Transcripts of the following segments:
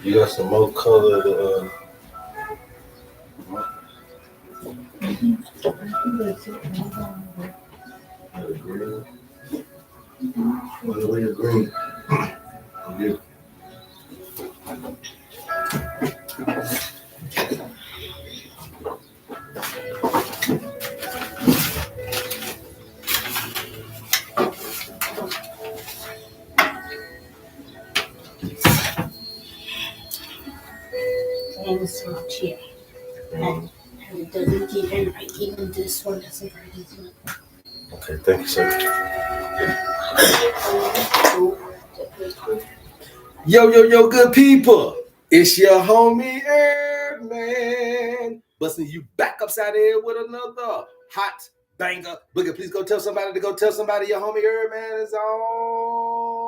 You got some more color to green. What is green? Yeah. And so here. And it doesn't even right. Even this one doesn't write either. Okay, thank you, sir. Yo, good people. It's your homie HerbMan. Busting you back upside the head with another hot banger. Boogie, please go tell somebody your homie HerbMan is on.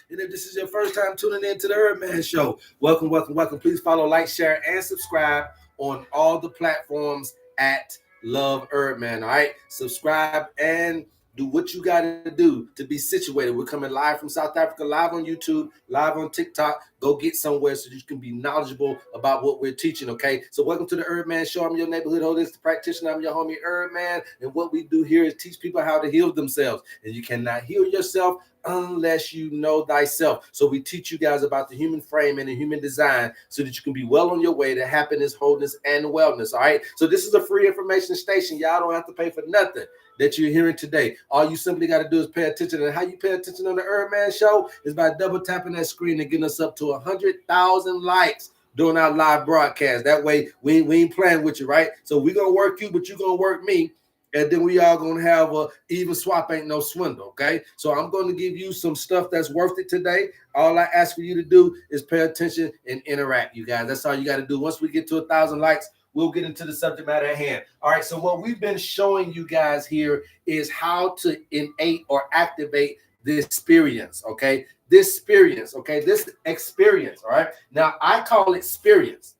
And if this is your first time tuning in to the HerbMan Show, welcome. Please follow, like, share, and subscribe on all the platforms at Love HerbMan. All right, subscribe and do what you got to do to be situated. We're coming live from South Africa, live on YouTube, live on TikTok. Go get somewhere so you can be knowledgeable about what we're teaching, okay? So welcome to the HerbMan Show. I'm your neighborhood holistic practitioner. I'm your homie HerbMan. And what we do here is teach people how to heal themselves. And you cannot heal yourself unless you know thyself. So we teach you guys about the human frame and the human design so that you can be well on your way to happiness, wholeness, and wellness, all right? So this is a free information station. Y'all don't have to pay for nothing that you're hearing today. All you simply got to do is pay attention. And how you pay attention on the HerbMan Show is by double tapping that screen and getting us up to 100,000 likes during our live broadcast. That way, we ain't playing with you, right? So we're going to work you, but you're going to work me. And then we all going to have a even swap, ain't no swindle, okay? So I'm going to give you some stuff that's worth it today. All I ask for you to do is pay attention and interact, you guys. That's all you got to do. Once we get to 1,000 likes, we'll get into the subject matter at hand. All right, so what we've been showing you guys here is how to innate or activate this experience, okay? This experience, all right? Now, I call it Spirience,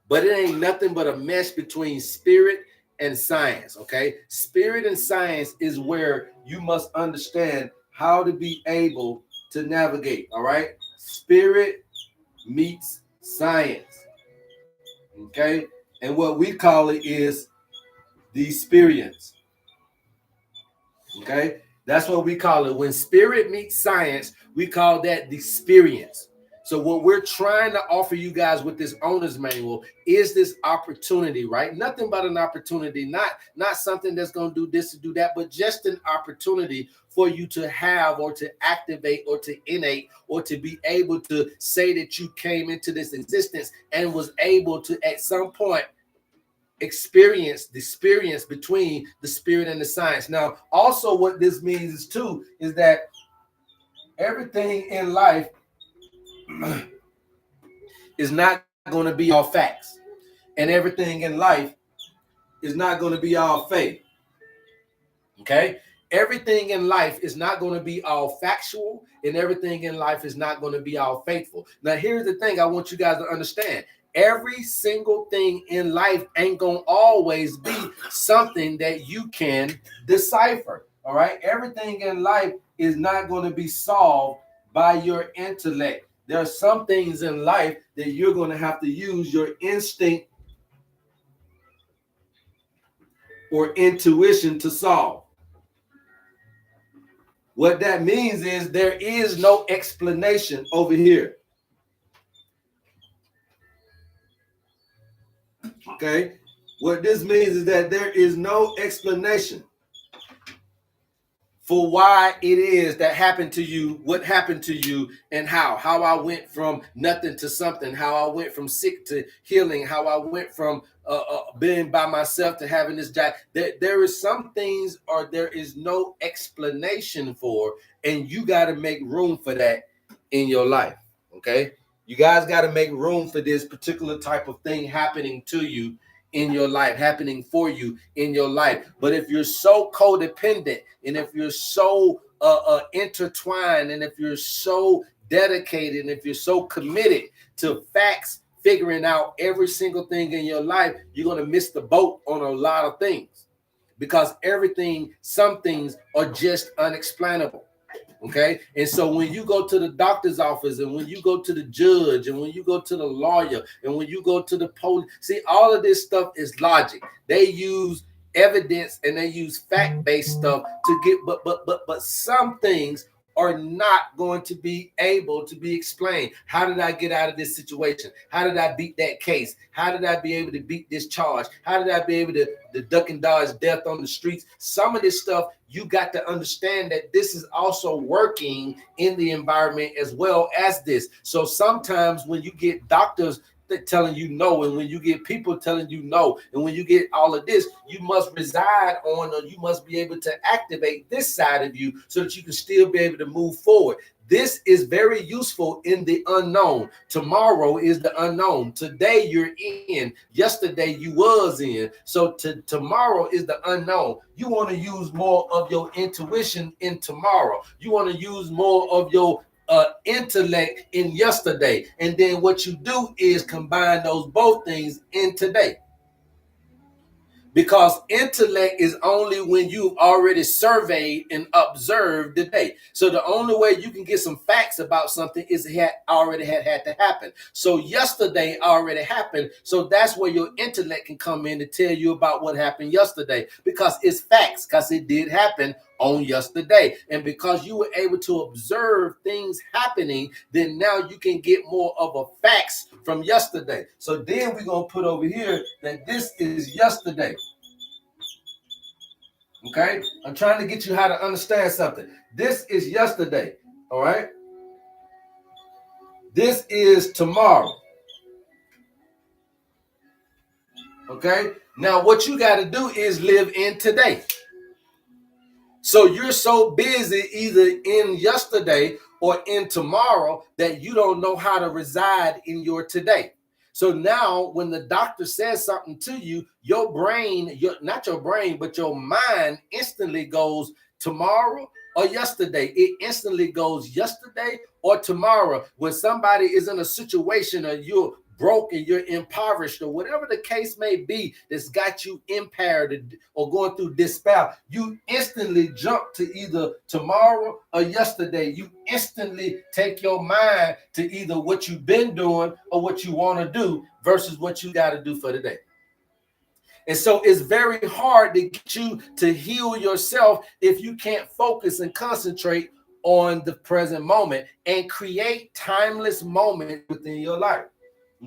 but it ain't nothing but a mesh between spirit and science, okay? Spirit and science is where you must understand how to be able to navigate, all right? Spirit meets science. Okay, and what we call it is the experience. Okay, that's what we call it. When spirit meets science, we call that the experience. So what we're trying to offer you guys with this owner's manual is this opportunity, right? Nothing but an opportunity, not something that's going to do this or do that, but just an opportunity for you to have or to activate or to innate or to be able to say that you came into this existence and was able to at some point experience the experience between the spirit and the science. Now, also what this means is too is that everything in life is not going to be all facts, and everything in life is not going to be all faith. Okay, everything in life is not going to be all factual, and everything in life is not going to be all faithful. Now, here's the thing I want you guys to understand. Every single thing in life ain't going to always be something that you can decipher. All right, everything in life is not going to be solved by your intellect. There are some things in life that you're going to have to use your instinct or intuition to solve. What that means is there is no explanation over here. Okay? What this means is that there is no explanation for why it is that happened to you, what happened to you, and how I went from nothing to something, how I went from sick to healing, how I went from being by myself to having this job. There is some things, or there is no explanation for, and you got to make room for that in your life. Okay, you guys got to make room for this particular type of thing happening to you in your life, happening for you in your life. But if you're so codependent, and if you're so intertwined, and if you're so dedicated, and if you're so committed to facts, figuring out every single thing in your life, you're going to miss the boat on a lot of things, because some things are just unexplainable. Okay. And so when you go to the doctor's office, and when you go to the judge, and when you go to the lawyer, and when you go to the police, see, all of this stuff is logic. They use evidence and they use fact-based stuff to get, but some things are not going to be able to be explained. How did I get out of this situation? How did I beat that case? How did I be able to beat this charge? How did I be able to duck and dodge death on the streets? Some of this stuff, you got to understand that this is also working in the environment as well as this. So sometimes when you get doctors telling you no, and when you get people telling you no, and when you get all of this, you must reside on, or you must be able to activate this side of you so that you can still be able to move forward. This is very useful in the unknown. Tomorrow is the unknown. Today you're in. Yesterday you was in. So tomorrow is the unknown. You want to use more of your intuition in tomorrow. You want to use more of your intellect in yesterday, and then what you do is combine those both things in today, because intellect is only when you've already surveyed and observed the day. So the only way you can get some facts about something is it already had to happen. So yesterday already happened. So that's where your intellect can come in to tell you about what happened yesterday, because it's facts, because it did happen on yesterday. And because you were able to observe things happening, then now you can get more of a facts from yesterday. So then we're going to put over here that this is yesterday. Okay? I'm trying to get you how to understand something. This is yesterday. All right? This is tomorrow. Okay? Now what you got to do is live in today. So you're so busy either in yesterday or in tomorrow that you don't know how to reside in your today. So now when the doctor says something to you, your brain, not your brain, but your mind instantly goes tomorrow or yesterday. It instantly goes yesterday or tomorrow. When somebody is in a situation, or you're broke and you're impoverished, or whatever the case may be that's got you impaired or going through despair, you instantly jump to either tomorrow or yesterday. You instantly take your mind to either what you've been doing or what you want to do versus what you got to do for today. And so it's very hard to get you to heal yourself if you can't focus and concentrate on the present moment and create timeless moments within your life.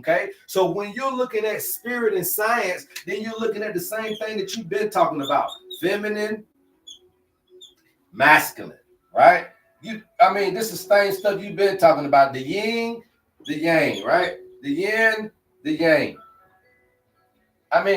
Okay, so when you're looking at spirit and science, then you're looking at the same thing that you've been talking about: feminine, masculine, right? This is the same stuff you've been talking about: the yin, the yang, right? The yin, the yang.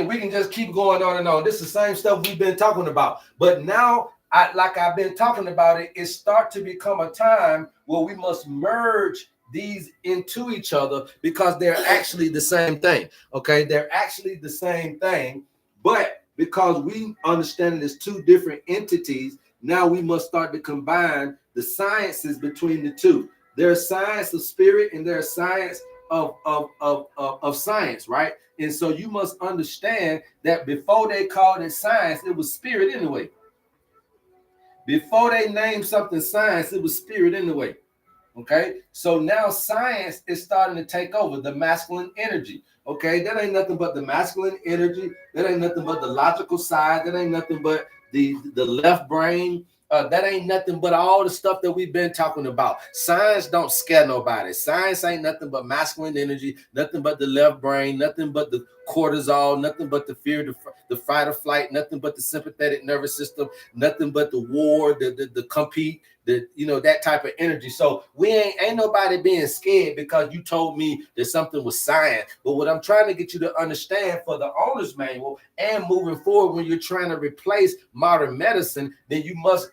We can just keep going on and on. This is the same stuff we've been talking about. But now, like I've been talking about it start to become a time where we must merge these into each other, because they're actually the same thing. Okay, they're actually the same thing, but because we understand it as two different entities, now we must start to combine the sciences between the two. There's science of spirit and there's science of science, right? And so you must understand that before they called it science, it was spirit anyway. Before they named something science, it was spirit anyway. Okay, so now science is starting to take over the masculine energy. Okay, that ain't nothing but the masculine energy. That ain't nothing but the logical side. That ain't nothing but the left brain. That ain't nothing but all the stuff that we've been talking about. Science don't scare nobody. Science ain't nothing but masculine energy, nothing but the left brain, nothing but the cortisol, nothing but the fear, the fight or flight, nothing but the sympathetic nervous system, nothing but the war, the compete, that type of energy. So we ain't nobody being scared because you told me that something was science. But what I'm trying to get you to understand for the owner's manual and moving forward, when you're trying to replace modern medicine, then you must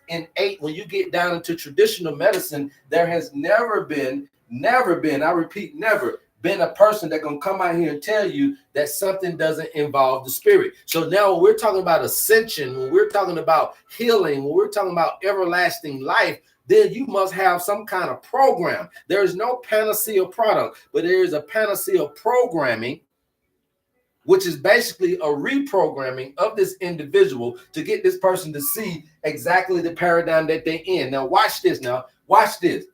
when you get down into traditional medicine, there has never been, I repeat, never been a person that gonna come out here and tell you that something doesn't involve the spirit. So now when we're talking about ascension, when we're talking about healing, when we're talking about everlasting life, then you must have some kind of program. There is no panacea product, but there is a panacea programming, which is basically a reprogramming of this individual to get this person to see exactly the paradigm that they're in. Now watch this. Watch this.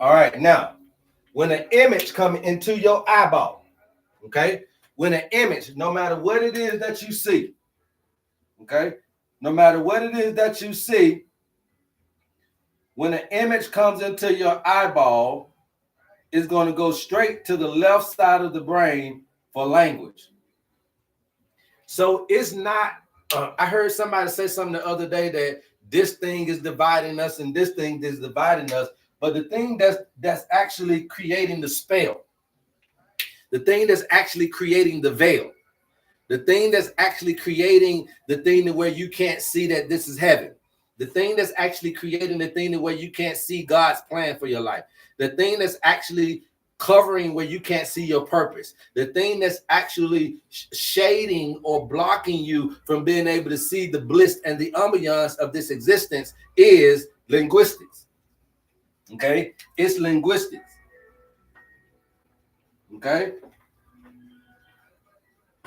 All right, now, when an image comes into your eyeball, okay, when an image, no matter what it is that you see, okay, no matter what it is that you see, when an image comes into your eyeball, it's going to go straight to the left side of the brain for language. So it's not, I heard somebody say something the other day that this thing is dividing us and this thing is dividing us. But the thing that's actually creating the spell, the thing that's actually creating the veil, the thing that's actually creating the thing where you can't see that this is heaven, the thing that's actually creating the thing where you can't see God's plan for your life, the thing that's actually covering where you can't see your purpose, the thing that's actually shading or blocking you from being able to see the bliss and the ambiance of this existence is linguistics. Okay, it's linguistics. Okay,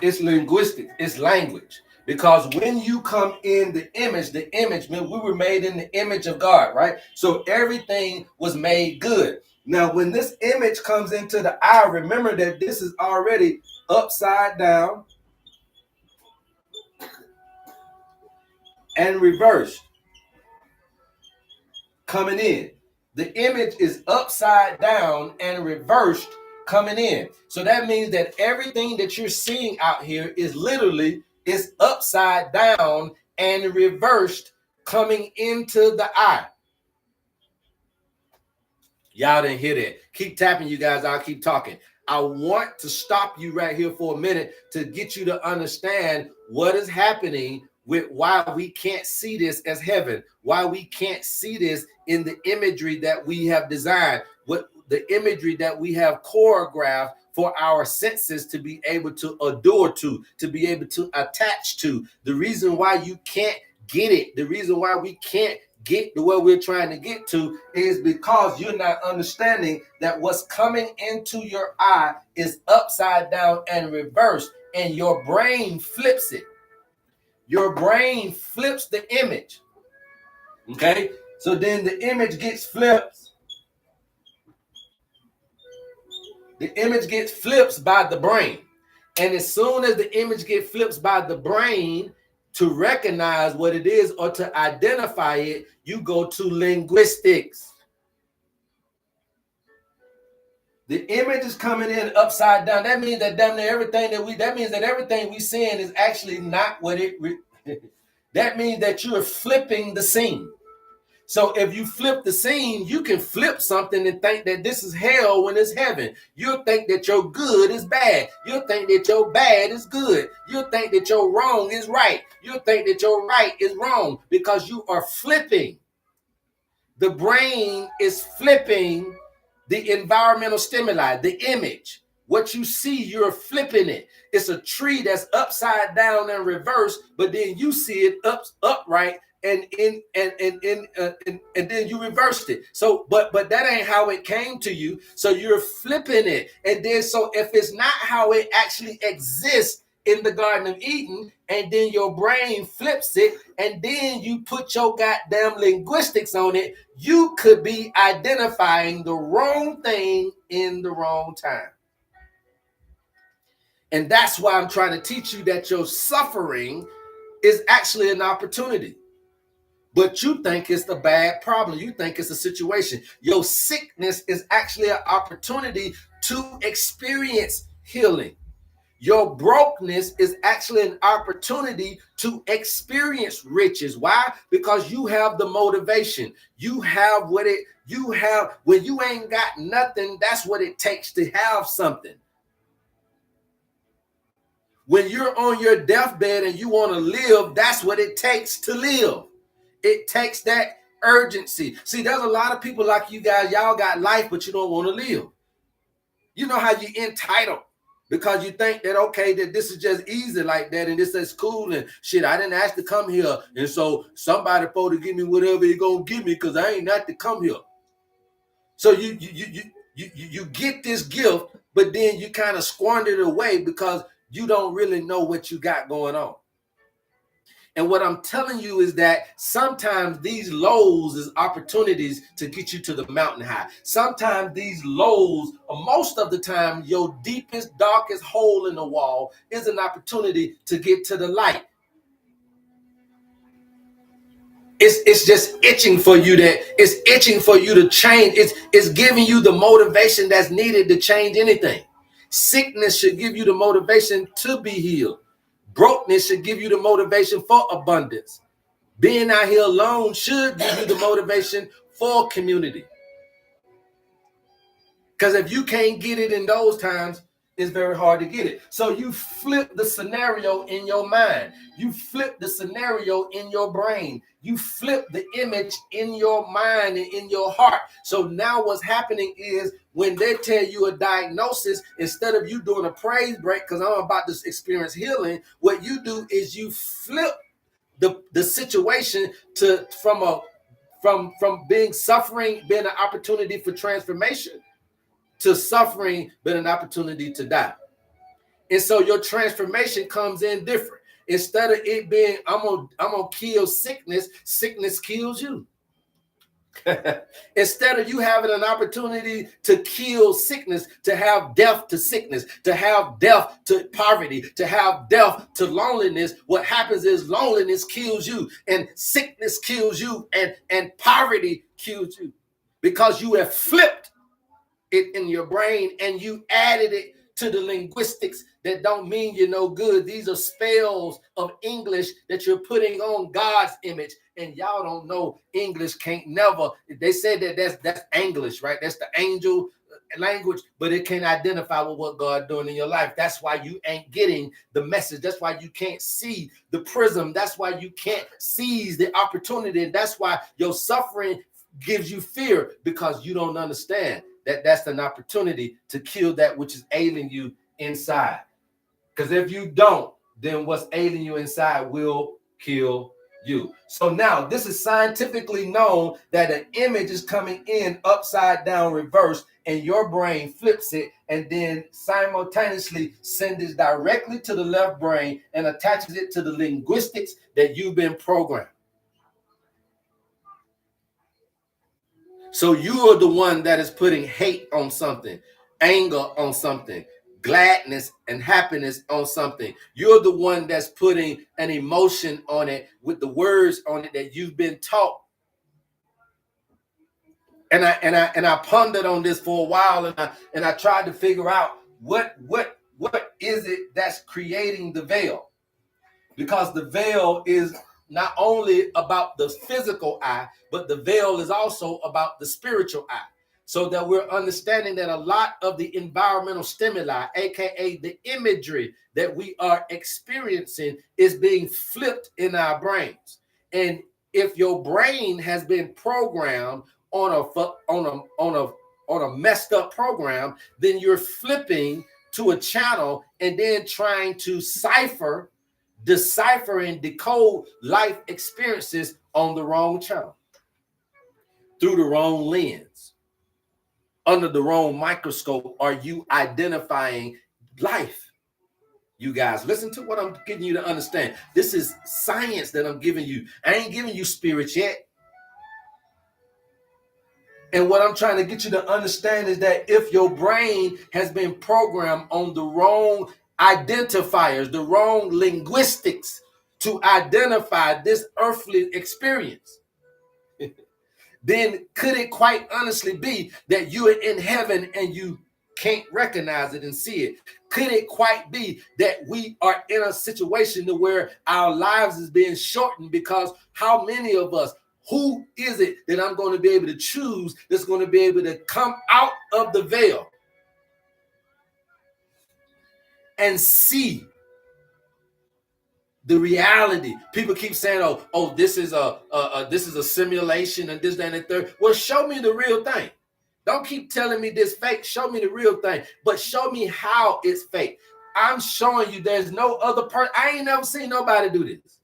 it's linguistics, it's language. Because when you come in the image, we were made in the image of God, right? So everything was made good. Now, when this image comes into the eye, remember that this is already upside down and reversed coming in. The image is upside down and reversed coming in. So that means that everything that you're seeing out here is literally upside down and reversed coming into the eye. Y'all didn't hear that. Keep tapping, you guys. I'll keep talking. I want to stop you right here for a minute to get you to understand what is happening with why we can't see this as heaven, why we can't see this in the imagery that we have designed, what the imagery that we have choreographed for our senses to be able to adore to be able to attach to. The reason why you can't get it, the reason why we can't get to where we're trying to get to is because you're not understanding that what's coming into your eye is upside down and reversed, and your brain flips it. Your brain flips the image. Okay, so then the image gets flipped. The image gets flipped by the brain, and as soon as the image gets flipped by the brain, to recognize what it is or to identify it, you go to linguistics. The image is coming in upside down. That means that damn near everything everything we seeing is actually not what it. That means that you're flipping the scene. So if you flip the scene, you can flip something and think that this is hell when it's heaven. You'll think that your good is bad. You'll think that your bad is good. You'll think that your wrong is right. You'll think that your right is wrong because you are flipping. The brain is flipping The environmental stimuli, the image, what you see, you're flipping it. It's a tree that's upside down and reversed, but then you see it upright, and then you reversed it. So, but that ain't how it came to you. So you're flipping it, and then so if it's not how it actually exists in the Garden of Eden, and then your brain flips it, and then you put your goddamn linguistics on it, you could be identifying the wrong thing in the wrong time. And that's why I'm trying to teach you that your suffering is actually an opportunity. But you think it's the bad problem. You think it's a situation. Your sickness is actually an opportunity to experience healing. Your brokenness is actually an opportunity to experience riches. Why? Because you have the motivation. You have when you ain't got nothing, that's what it takes to have something. When you're on your deathbed and you want to live, that's what it takes to live. It takes that urgency. See, there's a lot of people like you guys, y'all got life, but you don't want to live. You know how you're entitled because you think that, okay, that this is just easy like that, and this is cool, and shit, I didn't ask to come here, and so somebody supposed to give me whatever he gonna give me because I ain't not to come here. So you get this gift, but then you kind of squander it away because you don't really know what you got going on. And what I'm telling you is that sometimes these lows is opportunities to get you to the mountain high. Sometimes these lows, or most of the time, your deepest, darkest hole in the wall is an opportunity to get to the light. It's just itching for you to change. It's giving you the motivation that's needed to change anything. Sickness should give you the motivation to be healed. Brokenness should give you the motivation for abundance. Being out here alone should give you the motivation for community. Because if you can't get it in those times, it's very hard to get it. So you flip the scenario in your mind. You flip the scenario in your brain. You flip the image in your mind and in your heart. So now what's happening is when they tell you a diagnosis, instead of you doing a praise break, because I'm about to experience healing, what you do is you flip the situation to from being suffering being an opportunity for transformation to suffering being an opportunity to die. And so your transformation comes in different. Instead of it being I'm gonna kill sickness, sickness kills you. Instead of you having an opportunity to kill sickness, to have death to sickness, to have death to poverty, to have death to loneliness, what happens is loneliness kills you, and sickness kills you, and poverty kills you, because you have flipped it in your brain and you added it to the linguistics that don't mean you're no good. These are spells of English that you're putting on God's image, and y'all don't know English can't never. They said that that's English, right? That's the angel language, but it can't identify with what God doing in your life. That's why you ain't getting the message. That's why you can't see the prism. That's why you can't seize the opportunity. And that's why your suffering gives you fear, because you don't understand that that's an opportunity to kill that which is ailing you inside. Because if you don't, then what's ailing you inside will kill you. So now this is scientifically known that an image is coming in upside down reverse, and your brain flips it and then simultaneously sends it directly to the left brain and attaches it to the linguistics that you've been programmed. So you are the one that is putting hate on something, anger on something, gladness and happiness on something. You're the one that's putting an emotion on it with the words on it that you've been taught. And I pondered on this for a while, and I tried to figure out what is it that's creating the veil, because the veil is not only about the physical eye, but the veil is also about the spiritual eye. So that we're understanding that a lot of the environmental stimuli, aka the imagery that we are experiencing, is being flipped in our brains. And if your brain has been programmed on on a messed up program, then you're flipping to a channel and then trying to decipher and decode life experiences on the wrong channel, through the wrong lens, under the wrong microscope. Are you identifying life? You guys, listen to what I'm getting you to understand. This is science that I'm giving you. I ain't giving you spirits yet. And what I'm trying to get you to understand is that if your brain has been programmed on the wrong identifiers, the wrong linguistics to identify this earthly experience, then could it quite honestly be that you are in heaven and you can't recognize it and see it? Could it quite be that we are in a situation to where our lives is being shortened? Because how many of us, who is it that I'm going to be able to choose that's going to be able to come out of the veil and see the reality? People keep saying, "Oh, this is a simulation and this, that, and the third." Well, show me the real thing. Don't keep telling me this fake. Show me the real thing, but show me how it's fake. I'm showing you there's no other person. I ain't never seen nobody do this,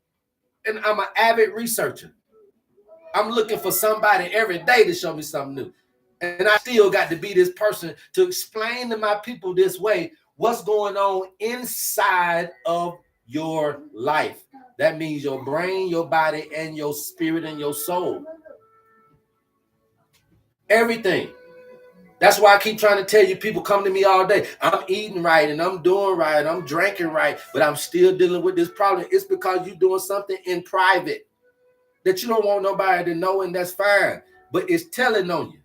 and I'm an avid researcher. I'm looking for somebody every day to show me something new, and I still got to be this person to explain to my people this way what's going on inside of your life. That means your brain, your body, and your spirit and your soul. Everything. That's why I keep trying to tell you, people come to me all day. I'm eating right and I'm doing right. I'm drinking right, but I'm still dealing with this problem. It's because you're doing something in private that you don't want nobody to know, and that's fine. But it's telling on you.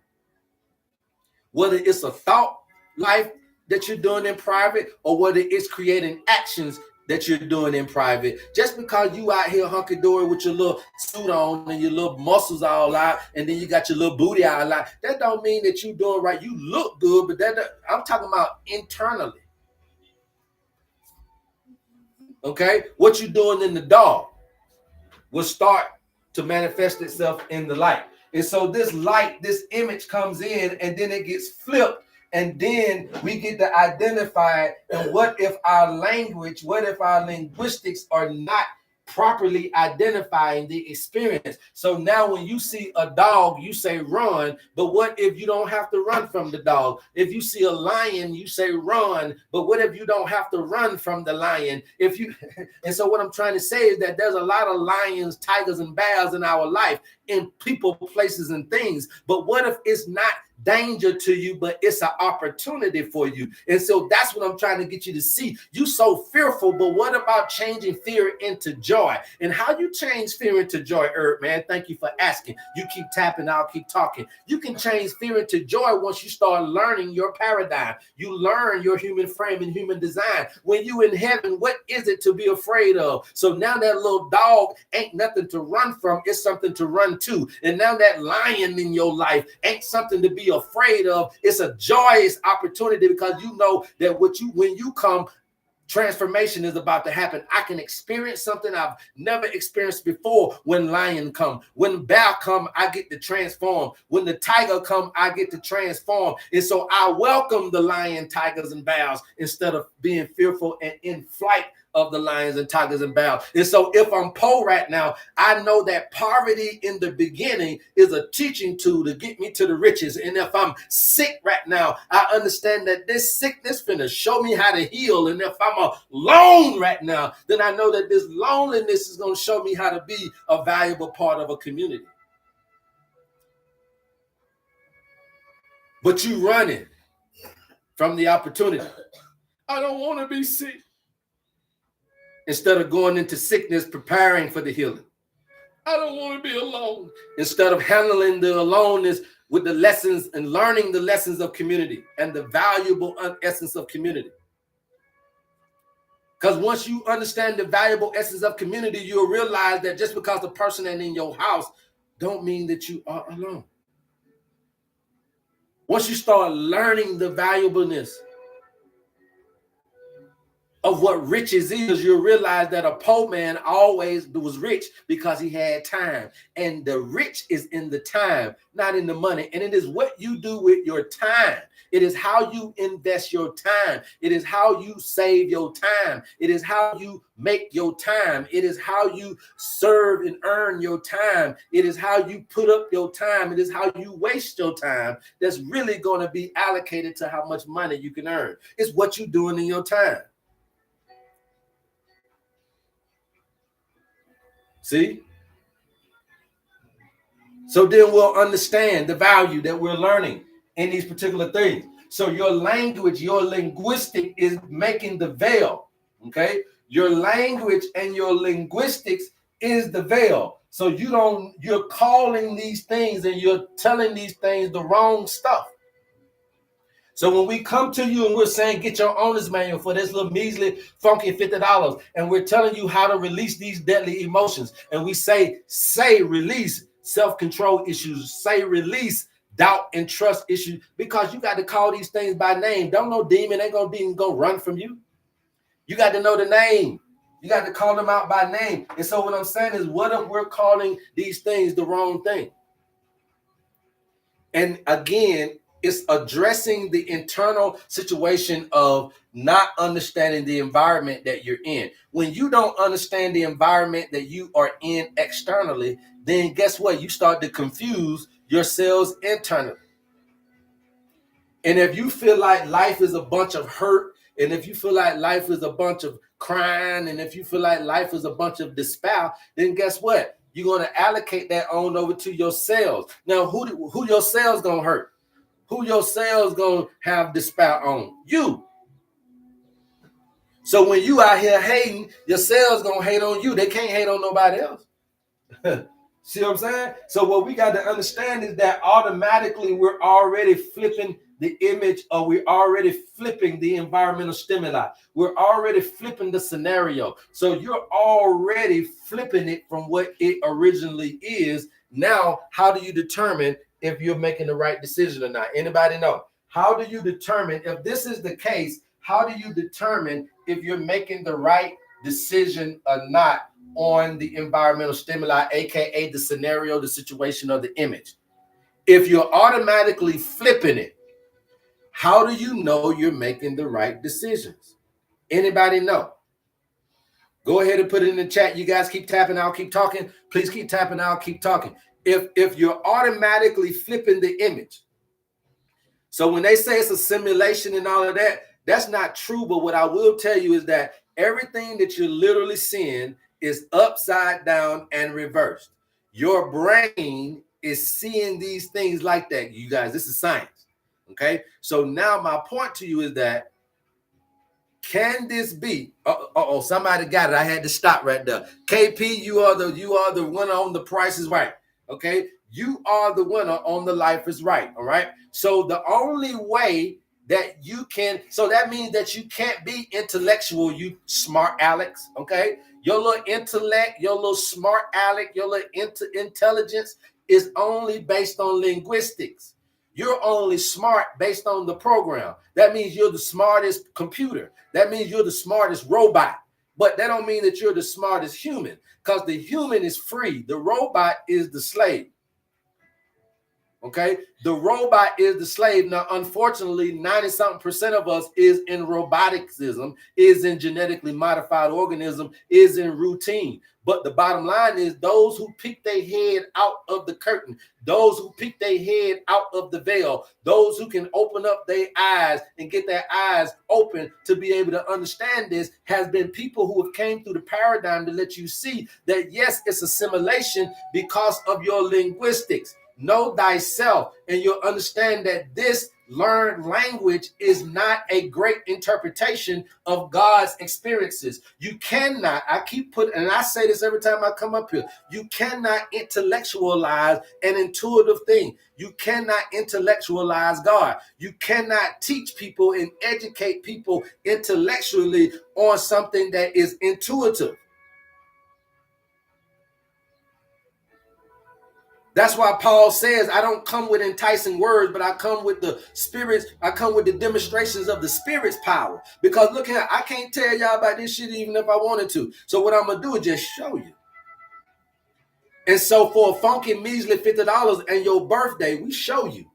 Whether it's a thought life that you're doing in private or whether it's creating actions that you're doing in private. Just because you out here hunky-dory with your little suit on and your little muscles all out and then you got your little booty all out, that don't mean that you're doing right. You look good, but I'm talking about internally. Okay? What you're doing in the dark will start to manifest itself in the light. And so this light, this image comes in and then it gets flipped. And then we get to identify, and what if our linguistics are not properly identifying the experience? So now when you see a dog, you say run, but what if you don't have to run from the dog? If you see a lion, you say run, but what if you don't have to run from the lion? And so what I'm trying to say is that there's a lot of lions, tigers, and bears in our life, in people, places, and things. But what if it's not danger to you, but it's an opportunity for you? And so that's what I'm trying to get you to see. You so fearful, but what about changing fear into joy? And how you change fear into joy, HerbMan? Thank you for asking. You keep tapping, I'll keep talking. You can change fear into joy once you start learning your paradigm. You learn your human frame and human design. When you in heaven, what is it to be afraid of? So now that little dog ain't nothing to run from, it's something to run to. And now that lion in your life ain't something to be afraid of, it's a joyous opportunity, because you know that when you come, transformation is about to happen. I can experience something I've never experienced before. When lion come, when bear come, I get to transform. When the tiger come, I get to transform. And so I welcome the lion, tigers, and bears instead of being fearful and in flight of the lions and tigers and bears. And so if I'm poor right now, I know that poverty in the beginning is a teaching tool to get me to the riches. And if I'm sick right now, I understand that this sickness finna show me how to heal. And if I'm alone right now, then I know that this loneliness is going to show me how to be a valuable part of a community. But you running from the opportunity. I don't want to be sick. Instead of going into sickness, preparing for the healing. I don't want to be alone. Instead of handling the aloneness with the lessons and learning the lessons of community and the valuable essence of community. Because once you understand the valuable essence of community, you'll realize that just because the person ain't in your house don't mean that you are alone. Once you start learning the valuableness of what riches is, you'll realize that a poor man always was rich because he had time. And the rich is in the time, not in the money. And it is what you do with your time. It is how you invest your time. It is how you save your time. It is how you make your time. It is how you serve and earn your time. It is how you put up your time. It is how you waste your time that's really going to be allocated to how much money you can earn. It's what you're doing in your time. See? So then we'll understand the value that we're learning in these particular things. So your language, your linguistic is making the veil, okay? Your language and your linguistics is the veil. So you're calling these things and you're telling these things the wrong stuff. So when we come to you and we're saying, get your owner's manual for this little measly, funky $50, and we're telling you how to release these deadly emotions, and we say release self-control issues, say release doubt and trust issues, because you got to call these things by name. Don't no demon ain't gonna run from you. You got to know the name. You got to call them out by name. And so what I'm saying is, what if we're calling these things the wrong thing? And again, it's addressing the internal situation of not understanding the environment that you're in. When you don't understand the environment that you are in externally, then guess what? You start to confuse yourselves internally. And if you feel like life is a bunch of hurt, and if you feel like life is a bunch of crying, and if you feel like life is a bunch of despair, then guess what? You're going to allocate that on over to your cells. Now, who your cells going to hurt? Who your cells going to have despair on? You. So when you out here hating, your cells going to hate on you. They can't hate on nobody else. See what I'm saying? So what we got to understand is that automatically we're already flipping the image, or we're already flipping the environmental stimuli. We're already flipping the scenario. So you're already flipping it from what it originally is. Now, how do you determine if you're making the right decision or not? Anybody know? How do you determine if this is the case? How do you determine if you're making the right decision or not on the environmental stimuli, aka the scenario, the situation, or the image? If you're automatically flipping it, how do you know you're making the right decisions? Anybody know? Go ahead and put it in the chat. You guys keep tapping, I'll keep talking. Please keep tapping, I'll keep talking. If you're automatically flipping the image. So when they say it's a simulation and all of that, that's not true. But what I will tell you is that everything that you're literally seeing is upside down and reversed. Your brain is seeing these things like that. You guys, this is science. Okay. So now my point to you is that, can this be? Somebody got it. I had to stop right there. KP, you are the winner on The Price is Right. Okay. You are the winner on The Life is Right. All right. So the only way that you can, so that means that you can't be intellectual, you smart Alex. Okay. Your little intellect, your little smart Alex, your little intelligence is only based on linguistics. You're only smart based on the program. That means you're the smartest computer. That means you're the smartest robot. But that don't mean that you're the smartest human, because the human is free. The robot is the slave. Okay, the robot is the slave. Now, unfortunately, 90-something% of us is in roboticism, is in genetically modified organism, is in routine. But the bottom line is, those who peek their head out of the curtain, those who peek their head out of the veil, those who can open up their eyes and get their eyes open to be able to understand this, has been people who have came through the paradigm to let you see that, yes, it's a simulation because of your linguistics. Know thyself, and you'll understand that this learned language is not a great interpretation of God's experiences. You cannot, I keep putting, and I say this every time I come up here, you cannot intellectualize an intuitive thing. You cannot intellectualize God. You cannot teach people and educate people intellectually on something that is intuitive. That's why Paul says, I don't come with enticing words, but I come with the spirits. I come with the demonstrations of the spirit's power. Because look here, I can't tell y'all about this shit even if I wanted to. So what I'm going to do is just show you. And so for a funky measly $50 and your birthday, we show you.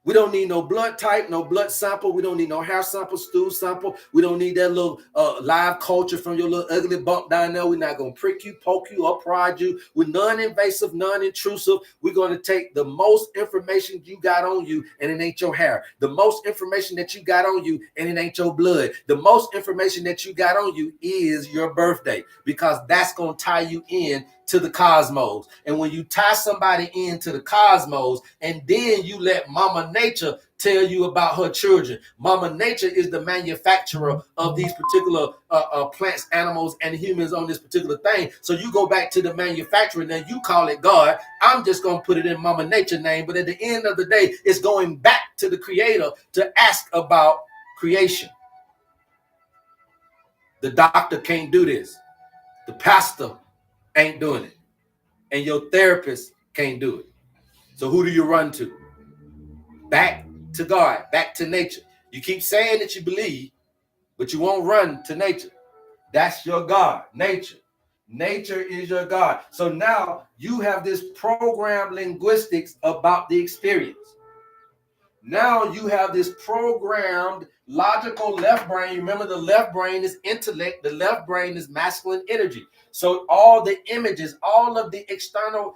We don't need no blood type, no blood sample. We don't need no hair sample, stool sample. We don't need that little live culture from your little ugly bump down there. We're not going to prick you, poke you, or prod you. We're non-invasive, non-intrusive. We're going to take the most information you got on you, and it ain't your hair. The most information that you got on you, and it ain't your blood. The most information that you got on you is your birthday, because that's going to tie you in to the cosmos. And when you tie somebody into the cosmos, and then you let Mama Nature tell you about her children. Mama Nature is the manufacturer of these particular plants, animals, and humans on this particular thing. So you go back to the manufacturer, and then you call it God. I'm just going to put it in Mama Nature name. But at the end of the day, it's going back to the creator to ask about creation. The doctor can't do this. The pastor ain't doing it. And your therapist can't do it. So who do you run to? Back to God, back to nature. You keep saying that you believe, but you won't run to nature. That's your God, nature. Nature is your God. So now you have this programmed linguistics about the experience. Now you have this programmed logical left brain. Remember, the left brain is intellect. The left brain is masculine energy. So all the images, all of the external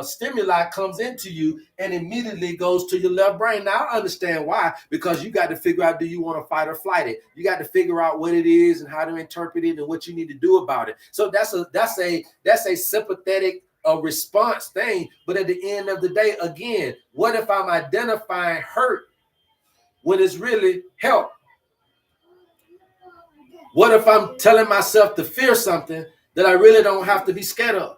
stimuli comes into you and immediately goes to your left brain. Now I understand why, because you got to figure out, do you want to fight or flight it? You got to figure out what it is and how to interpret it and what you need to do about it. So that's a sympathetic response thing. But at the end of the day, again, what if I'm identifying hurt when it's really help? What if I'm telling myself to fear something that I really don't have to be scared of?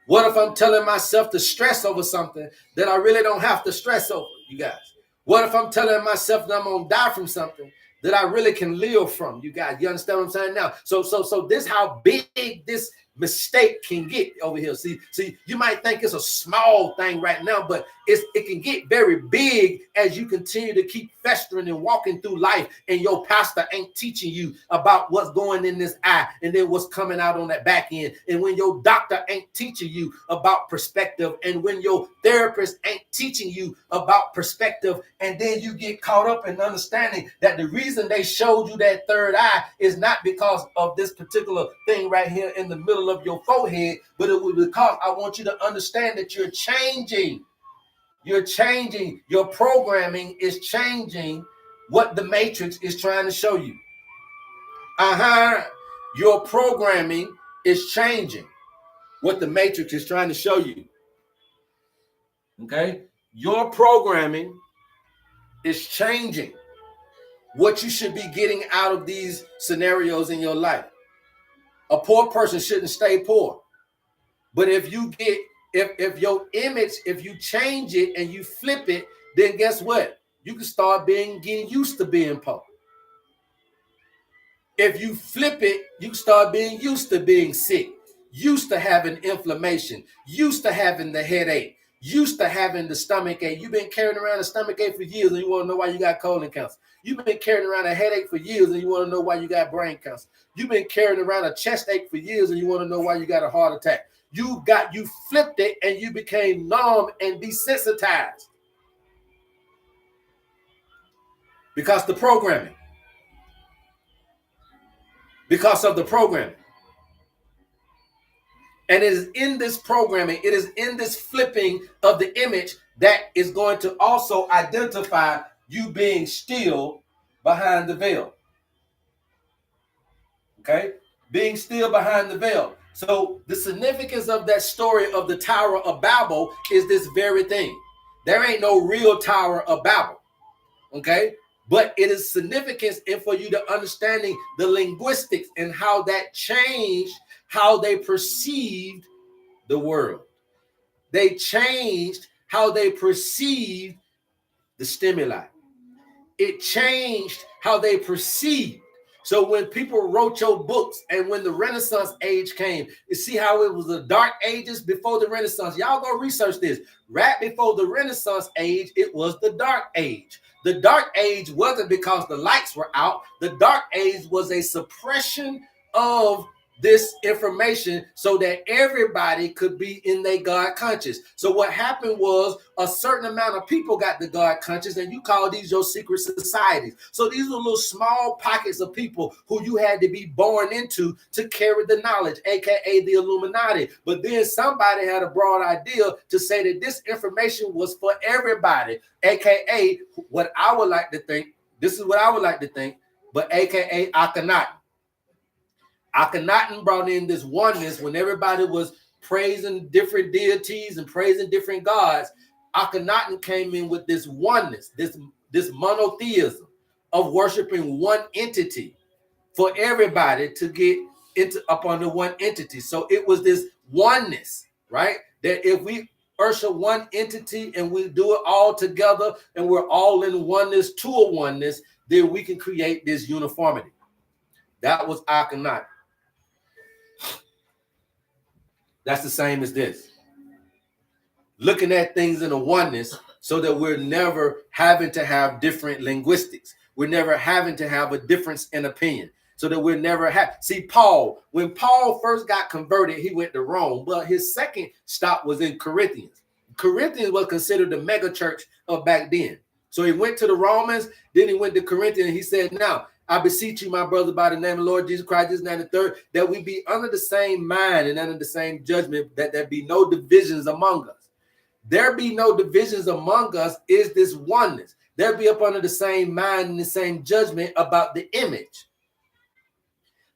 What if I'm telling myself to stress over something that I really don't have to stress over, you guys? What if I'm telling myself that I'm going to die from something that I really can live from, you guys? You understand what I'm saying now? So this is how big this mistake can get over here. See, you might think it's a small thing right now, but it can get very big as you continue to keep festering and walking through life, and your pastor ain't teaching you about what's going in this eye and then what's coming out on that back end, and when your doctor ain't teaching you about perspective, and when your therapist ain't teaching you about perspective, and then you get caught up in understanding that the reason they showed you that third eye is not because of this particular thing right here in the middle of your forehead, but it was because I want you to understand that you're changing. You're changing. Your programming is changing what the matrix is trying to show you. Your programming is changing what the matrix is trying to show you. Okay? Your programming is changing what you should be getting out of these scenarios in your life. A poor person shouldn't stay poor. But if you get, if your image, if you change it and you flip it, then guess what? You can start getting used to being poor. If you flip it, you can start being used to being sick, used to having inflammation, used to having the headache, used to having the stomach ache. You've been carrying around a stomach ache for years and you want to know why you got colon cancer. You've been carrying around a headache for years and you want to know why you got brain cancer. You've been carrying around a chest ache for years and you want to know why you got a heart attack. You flipped it and you became numb and desensitized because of the programming. And it is in this programming, it is in this flipping of the image that is going to also identify you being still behind the veil. Okay? Being still behind the veil. So the significance of that story of the Tower of Babel is this very thing. There ain't no real Tower of Babel. Okay? But it is significance in for you to understanding the linguistics and how that changed how they perceived the world. They changed how they perceived the stimuli. It changed how they perceived So when people wrote your books and when the Renaissance age came, you see how it was the dark ages before the Renaissance. Y'all go research this. Right before the Renaissance age, it was the dark age. The dark age wasn't because the lights were out. The dark age was a suppression of this information so that everybody could be in their God conscious. So what happened was a certain amount of people got the God conscious, and you call these your secret societies. So these are little small pockets of people who you had to be born into to carry the knowledge, aka the Illuminati. But then somebody had a broad idea to say that this information was for everybody, aka what I would like to think. This is what I would like to think, but aka Akhenaten. Akhenaten brought in this oneness when everybody was praising different deities and praising different gods. Akhenaten came in with this oneness, this monotheism of worshiping one entity for everybody to get into up under one entity. So it was this oneness, right? That if we worship one entity and we do it all together and we're all in oneness to a oneness, then we can create this uniformity. That was Akhenaten. That's the same as this. Looking at things in a oneness so that we're never having to have different linguistics. We're never having to have a difference in opinion. So that we're never see Paul, when Paul first got converted, he went to Rome, but his second stop was in Corinthians. Corinthians was considered the mega church of back then. So he went to the Romans, then he went to Corinthians, and he said, now, I beseech you, my brother, by the name of the Lord Jesus Christ, this, and that, and the third, that we be under the same mind and under the same judgment, that there be no divisions among us. There be no divisions among us is this oneness. There be up under the same mind and the same judgment about the image.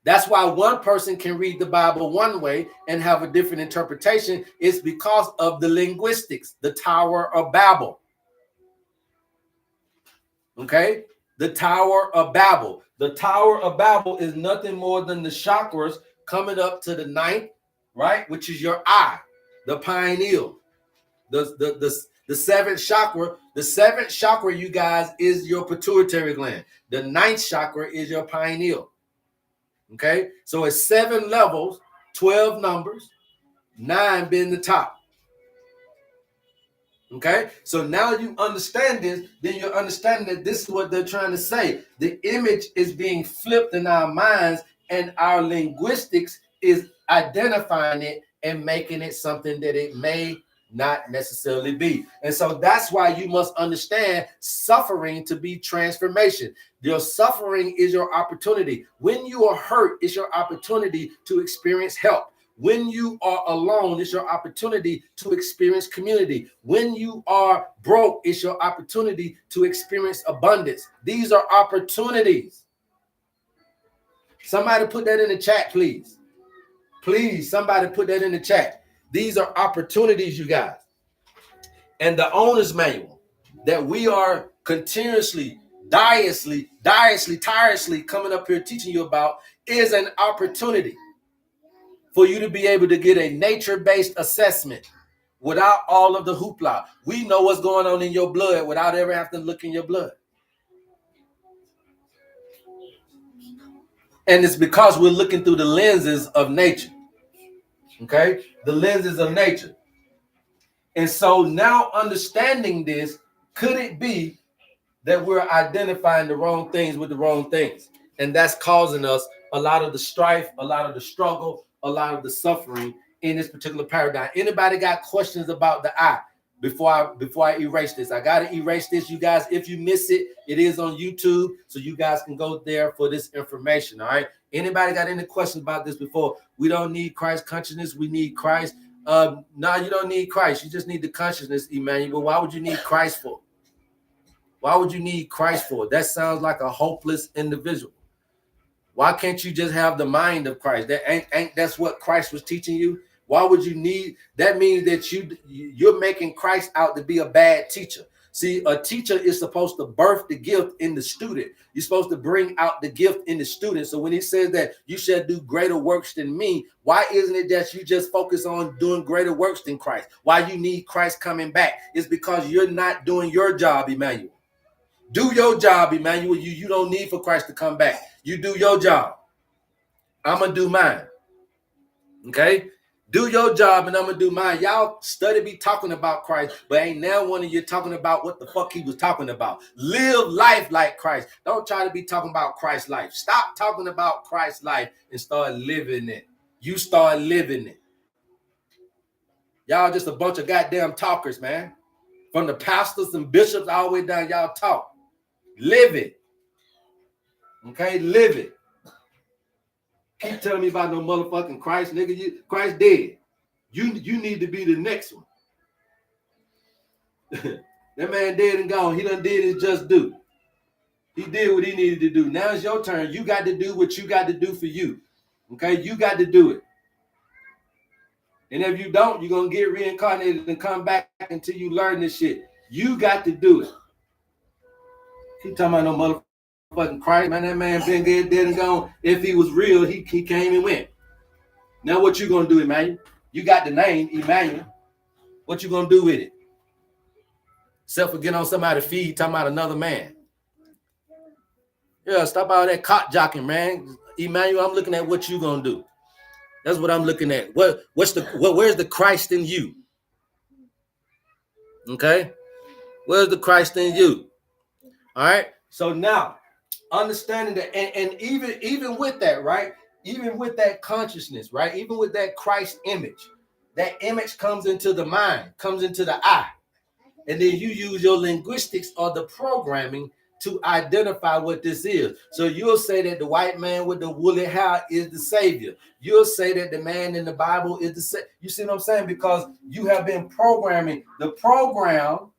That's why one person can read the Bible one way and have a different interpretation. It's because of the linguistics, the Tower of Babel. Okay? The Tower of Babel. The Tower of Babel is nothing more than the chakras coming up to the ninth, right? Which is your eye, the pineal. The seventh chakra. The seventh chakra, you guys, is your pituitary gland. The ninth chakra is your pineal. Okay? So it's 7 levels, 12 numbers, 9 being the top. Okay, so now you understand this, then you're understanding that this is what they're trying to say. The image is being flipped in our minds, and our linguistics is identifying it and making it something that it may not necessarily be. And so that's why you must understand suffering to be transformation. Your suffering is your opportunity. When you are hurt, it's your opportunity to experience help. When you are alone, it's your opportunity to experience community. When you are broke, it's your opportunity to experience abundance. These are opportunities. Somebody put that in the chat, please. Please, somebody put that in the chat. These are opportunities, you guys. And the owner's manual that we are continuously, tirelessly coming up here teaching you about is an opportunity for you to be able to get a nature-based assessment without all of the hoopla. We know what's going on in your blood without ever having to look in your blood. And it's because we're looking through the lenses of nature. Okay? The lenses of nature. And so now understanding this, could it be that we're identifying the wrong things with the wrong things? And that's causing us a lot of the strife, a lot of the struggle, a lot of the suffering in this particular paradigm. Anybody got questions about the eye before I erase this? I got to erase this, you guys. If you miss it, it is on YouTube, so you guys can go there for this information, all right? Anybody got any questions about this before? We don't need Christ consciousness. We need Christ. No, you don't need Christ. You just need the consciousness, Emmanuel. Why would you need Christ for? Why would you need Christ for? That sounds like a hopeless individual. Why can't you just have the mind of Christ? That ain't that's what Christ was teaching you? Why would you need? That means that you're making Christ out to be a bad teacher. See, a teacher is supposed to birth the gift in the student. You're supposed to bring out the gift in the student. So when he says that you shall do greater works than me, why isn't it that you just focus on doing greater works than Christ? Why you need Christ coming back? It's because you're not doing your job, Emmanuel. Do your job, Emmanuel. You don't need for Christ to come back. You do your job. I'm going to do mine. Okay? Do your job and I'm going to do mine. Y'all study be talking about Christ, but ain't now one of you talking about what the fuck he was talking about. Live life like Christ. Don't try to be talking about Christ's life. Stop talking about Christ's life and start living it. You start living it. Y'all just a bunch of goddamn talkers, man. From the pastors and bishops all the way down, y'all talk. Live it. Okay? Live it. Keep telling me about no motherfucking Christ, nigga. Christ dead. You need to be the next one. That man dead and gone. He done did his just due. He did what he needed to do. Now it's your turn. You got to do what you got to do for you. Okay? You got to do it. And if you don't, you're going to get reincarnated and come back until you learn this shit. You got to do it. Keep talking about no motherfucking Christ. Man, that man been dead and gone. If he was real, he came and went. Now what you going to do, Emmanuel? You got the name, Emmanuel. What you going to do with it? Except for get on somebody's feed talking about another man. Yeah, stop all that cock jocking, man. Emmanuel, I'm looking at what you going to do. That's what I'm looking at. Where's the Christ in you? Okay? Where's the Christ in you? All right? So now, understanding that, and even with that, right? Even with that consciousness, right? Even with that Christ image, that image comes into the mind, comes into the eye. And then you use your linguistics or the programming to identify what this is. So you'll say that the white man with the woolly hair is the savior. You'll say that the man in the Bible is the savior. You see what I'm saying? Because you have been programming. The program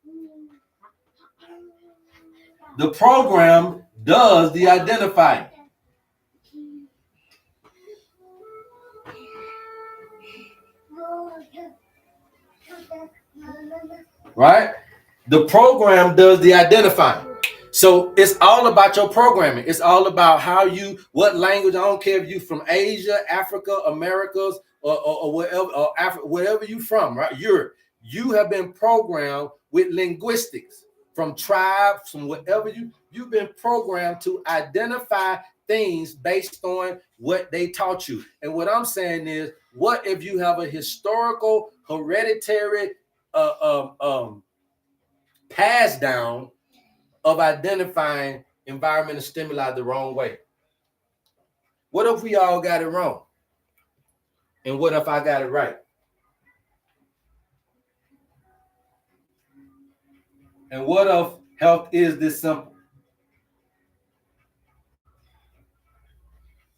does the identifying. Right? The program does the identifying. So it's all about your programming. It's all about what language. I don't care if you from Asia, Africa, Americas, or wherever, or Africa, wherever you from, right? Europe. You have been programmed with linguistics from tribes, from whatever you've been programmed to identify things based on what they taught you. And what I'm saying is, what if you have a historical, hereditary, pass down of identifying environmental stimuli the wrong way? What if we all got it wrong? And what if I got it right? And what if health is this simple?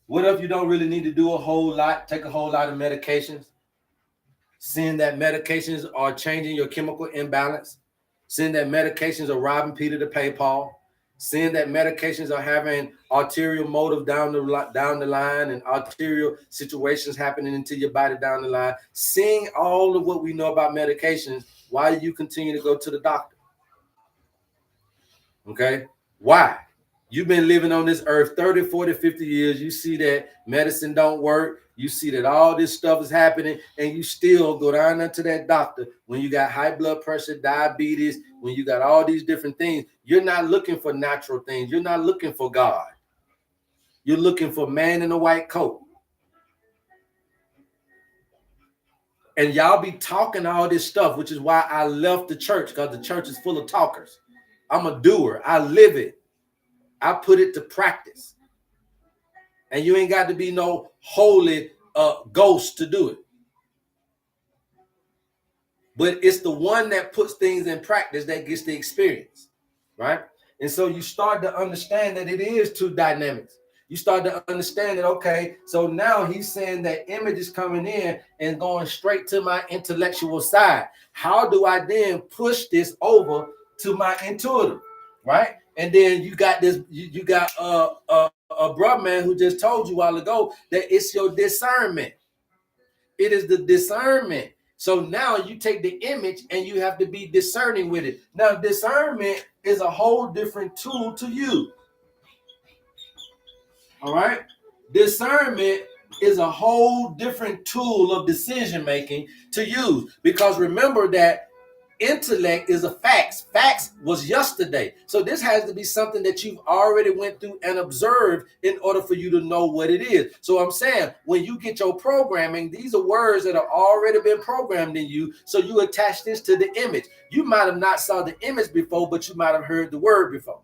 What if you don't really need to do a whole lot, take a whole lot of medications? Seeing that medications are changing your chemical imbalance, seeing that medications are robbing Peter to pay Paul, seeing that medications are having arterial motive down the line and arterial situations happening into your body down the line, seeing all of what we know about medications, why do you continue to go to the doctor? Okay? Why? You've been living on this earth 30, 40, 50 years. You see that medicine don't work. You see that all this stuff is happening, and you still go down there to that doctor when you got high blood pressure, diabetes, when you got all these different things. You're not looking for natural things. You're not looking for God. You're looking for man in a white coat. And y'all be talking all this stuff, which is why I left the church, because the church is full of talkers. I'm a doer. I live it. I put it to practice. And you ain't got to be no holy ghost to do it. But it's the one that puts things in practice that gets the experience, right? And so you start to understand that it is two dynamics. You start to understand that, okay, so now he's saying that image is coming in and going straight to my intellectual side. How do I then push this over to my intuitive, right? And then you got this, you got a brother man who just told you a while ago that it's your discernment. It is the discernment. So now you take the image and you have to be discerning with it. Now, discernment is a whole different tool to use. All right? Discernment is a whole different tool of decision making to use. Because remember that Intellect is a facts. Facts was yesterday. So this has to be something that you've already went through and observed in order for you to know what it is. So I'm saying when you get your programming, these are words that have already been programmed in you. So you attach this to the image. You might have not saw the image before, but you might have heard the word before.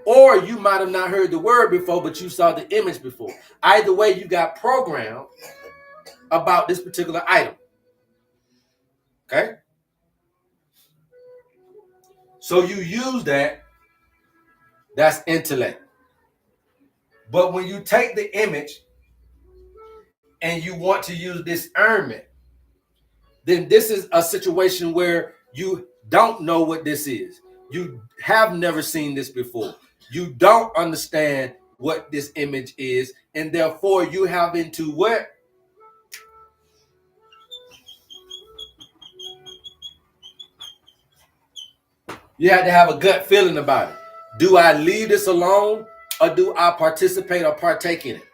Or you might have not heard the word before, but you saw the image before. Either way, you got programmed about this particular item. Okay? So you use that, that's intellect. But when you take the image and you want to use discernment, then this is a situation where you don't know what this is. You have never seen this before. You don't understand what this image is, and therefore you have into what? You have to have a gut feeling about it. Do I leave this alone, or do I participate or partake in it?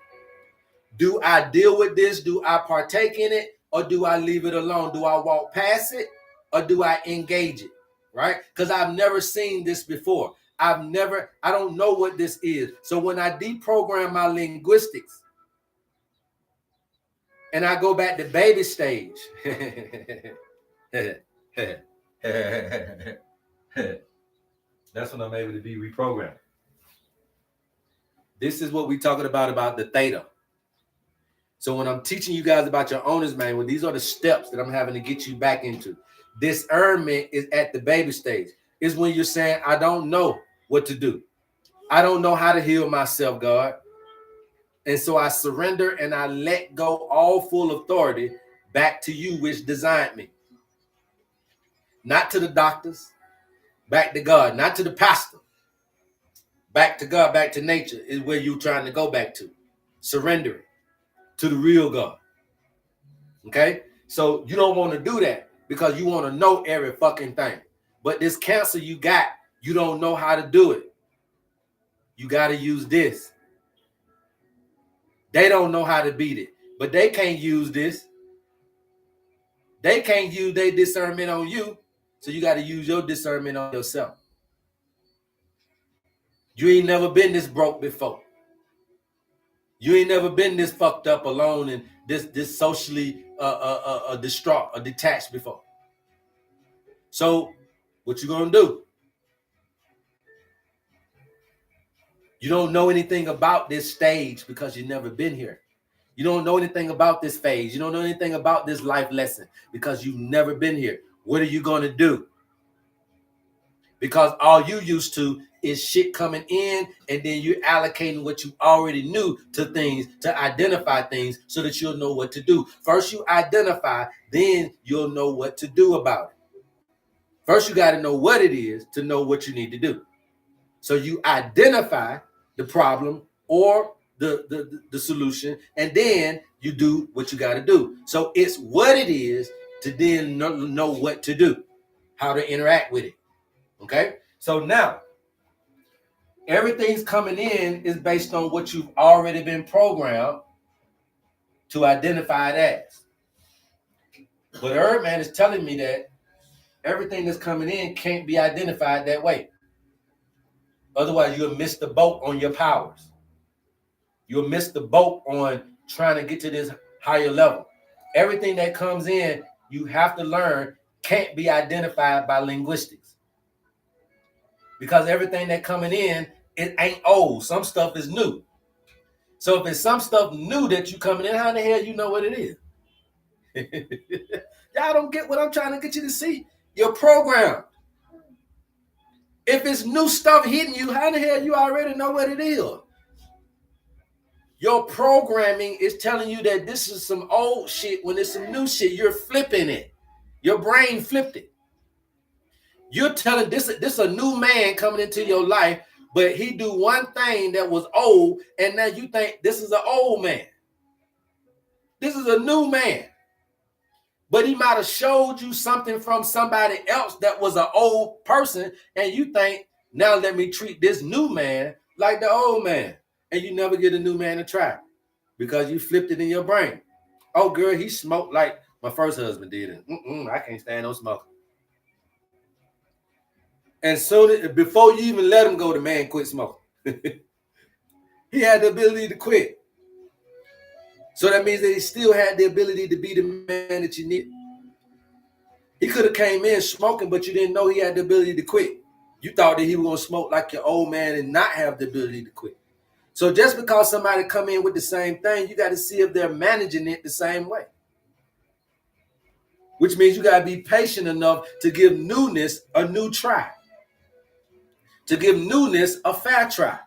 Do I deal with this? Do I partake in it, or do I leave it alone? Do I walk past it, or do I engage it? Right? Because I've never seen this before. I don't know what this is. So when I deprogram my linguistics and I go back to baby stage, that's when I'm able to be reprogrammed. This is what we're talking about the theta. So when I'm teaching you guys about your owner's manual, these are the steps that I'm having to get you back into. Discernment is at the baby stage. Is when you're saying, I don't know what to do. I don't know how to heal myself, God. And so I surrender and I let go all full authority back to you, which designed me. Not to the doctors, back to God, not to the pastor. Back to God, back to nature is where you're trying to go back to. Surrendering to the real God. Okay? So you don't want to do that because you want to know every fucking thing. But this cancer you got, you don't know how to do it. You got to use this. They don't know how to beat it, but they can't use this. They can't use their discernment on you, so you got to use your discernment on yourself. You ain't never been this broke before. You ain't never been this fucked up alone and this socially distraught or detached before. So what you gonna do? You don't know anything about this stage because you've never been here. You don't know anything about this phase. You don't know anything about this life lesson because you've never been here. What are you going to do? Because all you used to is shit coming in, and then you're allocating what you already knew to things, to identify things so that you'll know what to do. First you identify, then you'll know what to do about it. First you got to know what it is to know what you need to do. So you identify the problem or the solution, and then you do what you got to do. So it's what it is to then know what to do, how to interact with it. Okay? So now, everything's coming in is based on what you've already been programmed to identify it as. But HerbMan is telling me that everything that's coming in can't be identified that way. Otherwise, you'll miss the boat on your powers. You'll miss the boat on trying to get to this higher level. Everything that comes in, you have to learn, can't be identified by linguistics. Because everything that coming in, it ain't old. Some stuff is new. So if it's some stuff new that you coming in, how the hell you know what it is? Y'all don't get what I'm trying to get you to see. You're programmed. If it's new stuff hitting you, how the hell you already know what it is? Your programming is telling you that this is some old shit when it's some new shit. You're flipping it. Your brain flipped it. You're telling this a new man coming into your life, but he do one thing that was old, and now you think this is an old man. This is a new man. But he might have showed you something from somebody else that was an old person, and you think, now let me treat this new man like the old man. And you never get a new man to try because you flipped it in your brain. Oh, girl, he smoked like My first husband did it. I can't stand no smoking. And before you even let him go, the man quit smoking. He had the ability to quit. So that means that he still had the ability to be the man that you need. He could have came in smoking, but you didn't know he had the ability to quit. You thought that he was going to smoke like your old man and not have the ability to quit. So just because somebody come in with the same thing, you got to see if they're managing it the same way. Which means you got to be patient enough to give newness a new try. To give newness a fair try.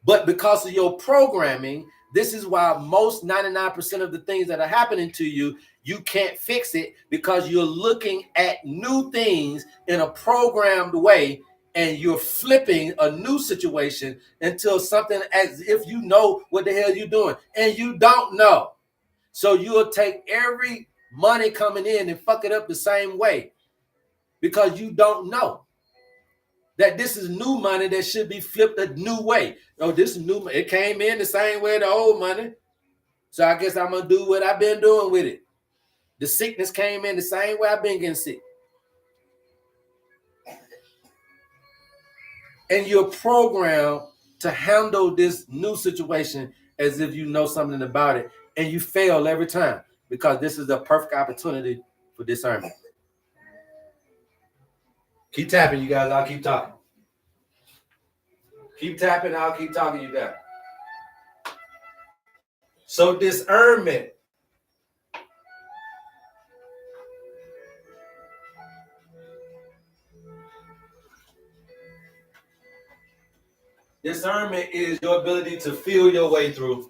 But because of your programming, this is why most 99% of the things that are happening to you, you can't fix it because you're looking at new things in a programmed way and you're flipping a new situation until something as if you know what the hell you're doing and you don't know. So you'll take every money coming in and fuck it up the same way because you don't know that this is new money that should be flipped a new way. Oh, this is new. It came in the same way the old money. So I guess I'm going to do what I've been doing with it. The sickness came in the same way I've been getting sick. And you're programmed to handle this new situation as if you know something about it. And you fail every time because this is the perfect opportunity for discernment. Keep tapping, you guys. I'll keep talking. Keep tapping. I'll keep talking, you guys. So discernment. Discernment is your ability to feel your way through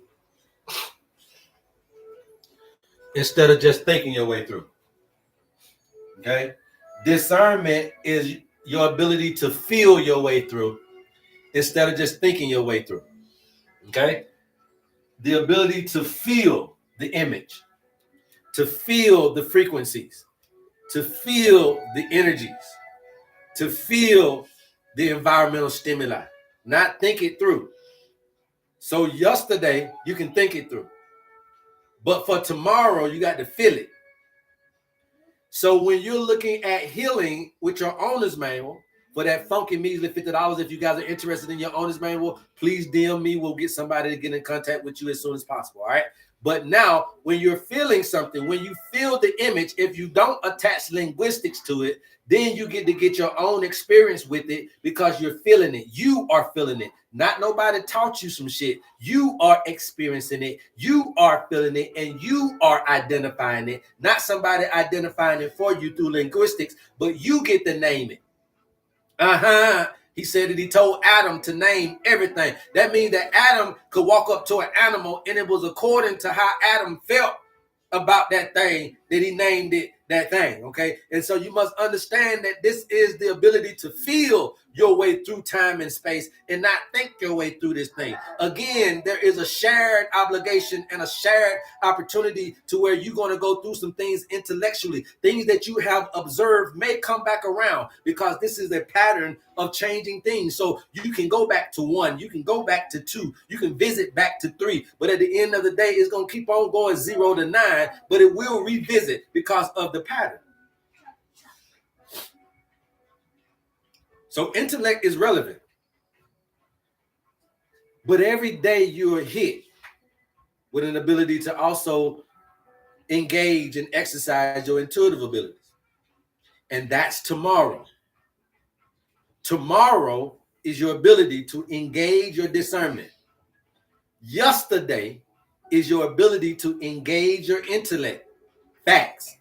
instead of just thinking your way through. Okay? Discernment is your ability to feel your way through instead of just thinking your way through. Okay? The ability to feel the image, to feel the frequencies, to feel the energies, to feel the environmental stimuli, not think it through. So yesterday, you can think it through. But for tomorrow, you got to feel it. So when you're looking at healing with your owner's manual, for that funky measly $50, if you guys are interested in your owner's manual, please DM me. We'll get somebody to get in contact with you as soon as possible, all right? But now, when you're feeling something, when you feel the image, if you don't attach linguistics to it, then you get to get your own experience with it because you're feeling it. You are feeling it. Not nobody taught you some shit. You are experiencing it. You are feeling it, and you are identifying it. Not somebody identifying it for you through linguistics, but you get to name it. He said that he told Adam to name everything. That means that Adam could walk up to an animal and it was according to how Adam felt about that thing that he named it that thing, okay? And so you must understand that this is the ability to feel your way through time and space and not think your way through this thing. Again, there is a shared obligation and a shared opportunity to where you're going to go through some things intellectually. Things that you have observed may come back around because this is a pattern of changing things. So you can go back to 1, you can go back to 2, you can visit back to 3, but at the end of the day, it's going to keep on going 0 to 9, but it will revisit because of the pattern. So intellect is relevant. But every day you're hit with an ability to also engage and exercise your intuitive abilities. And that's tomorrow. Tomorrow is your ability to engage your discernment. Yesterday is your ability to engage your intellect. Facts.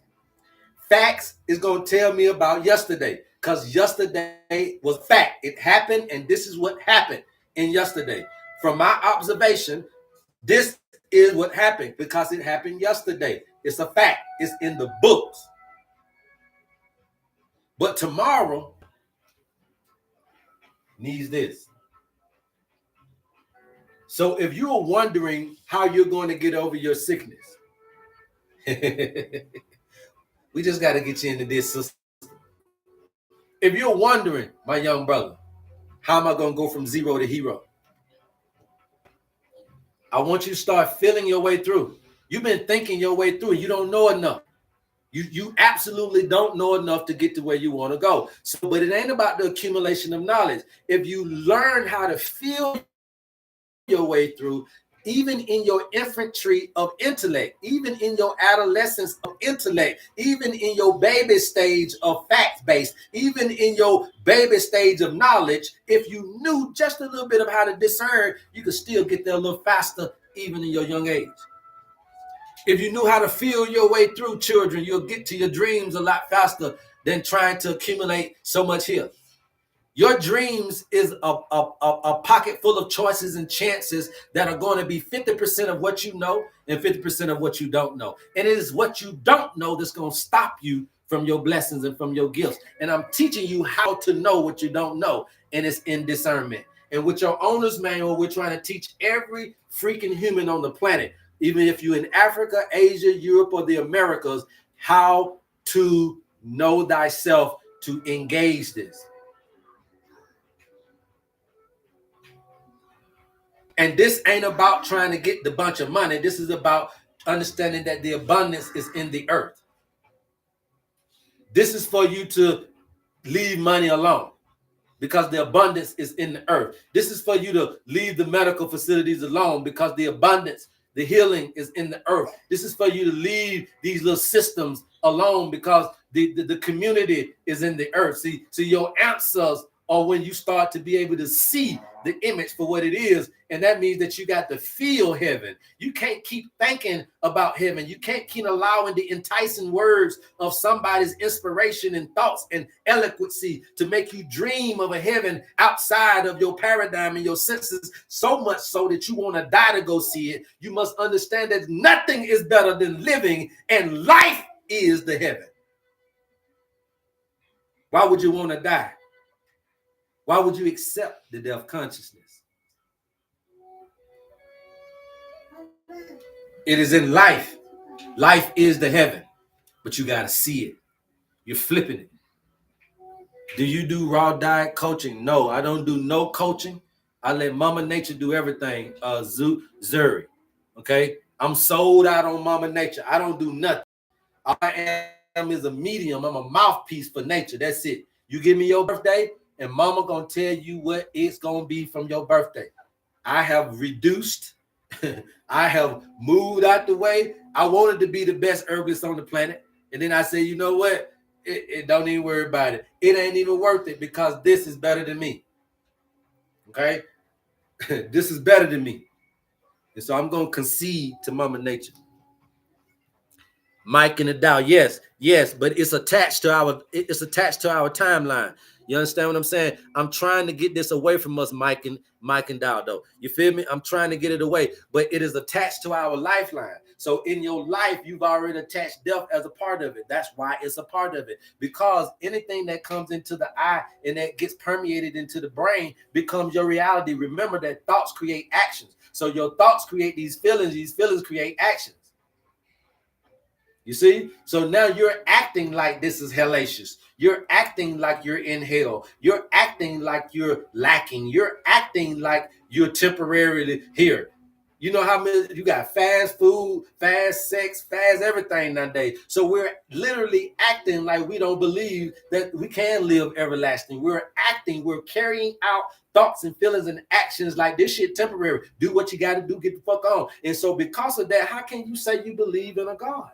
Facts is going to tell me about yesterday because yesterday was fact. It happened, and this is what happened in yesterday. From my observation, this is what happened because it happened yesterday. It's a fact. It's in the books. But tomorrow needs this. So if you're wondering how you're going to get over your sickness, we just got to get you into this system. If you're wondering, my young brother, how am I going to go from 0 to hero? I want you to start feeling your way through. You've been thinking your way through. You don't know enough. You absolutely don't know enough to get to where you want to go. So, but it ain't about the accumulation of knowledge. If you learn how to feel your way through, even in your infantry of intellect, even in your adolescence of intellect, even in your baby stage of fact-based, even in your baby stage of knowledge, if you knew just a little bit of how to discern, you could still get there a little faster, even in your young age. If you knew how to feel your way through, children, you'll get to your dreams a lot faster than trying to accumulate so much here. Your dreams is a pocket full of choices and chances that are going to be 50% of what you know and 50% of what you don't know. And it is what you don't know that's going to stop you from your blessings and from your gifts. And I'm teaching you how to know what you don't know, and it's in discernment. And with your owner's manual, we're trying to teach every freaking human on the planet, even if you're in Africa, Asia, Europe, or the Americas, how to know thyself, to engage this. And this ain't about trying to get the bunch of money. This is about understanding that the abundance is in the earth. This is for you to leave money alone because the abundance is in the earth. This is for you to leave the medical facilities alone because the abundance, the healing is in the earth. This is for you to leave these little systems alone because the community is in the earth. See, your answers are when you start to be able to see the image for what it is. And that means that you got to feel heaven. You can't keep thinking about heaven. You can't keep allowing the enticing words of somebody's inspiration and thoughts and eloquency to make you dream of a heaven outside of your paradigm and your senses, so much so that you want to die to go see it. You must understand that nothing is better than living, and life is the heaven. Why would you want to die? Why would you accept the death consciousness? It is in life. Life is the heaven, but you got to see it. You're flipping it. Do you do raw diet coaching? No, I don't do no coaching. I let Mama Nature do everything. Zuri. Okay? I'm sold out on Mama Nature. I don't do nothing. All I am is a medium. I'm a mouthpiece for nature. That's it. You give me your birthday, and Mama gonna tell you what it's gonna be from your birthday. I have reduced. I have moved out the way. I wanted to be the best herbalist on the planet. And then I said, you know what? It don't even worry about it. It ain't even worth it because this is better than me. Okay? This is better than me. And so I'm going to concede to Mama Nature. Mike in the Dow. Yes, but it's attached to our timeline. You understand what I'm saying? I'm trying to get this away from us, Mike and Dow, though. You feel me? I'm trying to get it away, but it is attached to our lifeline. So in your life, you've already attached death as a part of it. That's why it's a part of it. Because anything that comes into the eye and that gets permeated into the brain becomes your reality. Remember that thoughts create actions. So your thoughts create these feelings create actions. You see? So now you're acting like this is hellacious. You're acting like you're in hell. You're acting like you're lacking. You're acting like you're temporarily here. You know how many you got fast food, fast sex, fast everything nowadays. So we're literally acting like we don't believe that we can live everlasting. We're carrying out thoughts and feelings and actions like this shit temporary. Do what you got to do, get the fuck on. And so because of that, how can you say you believe in a God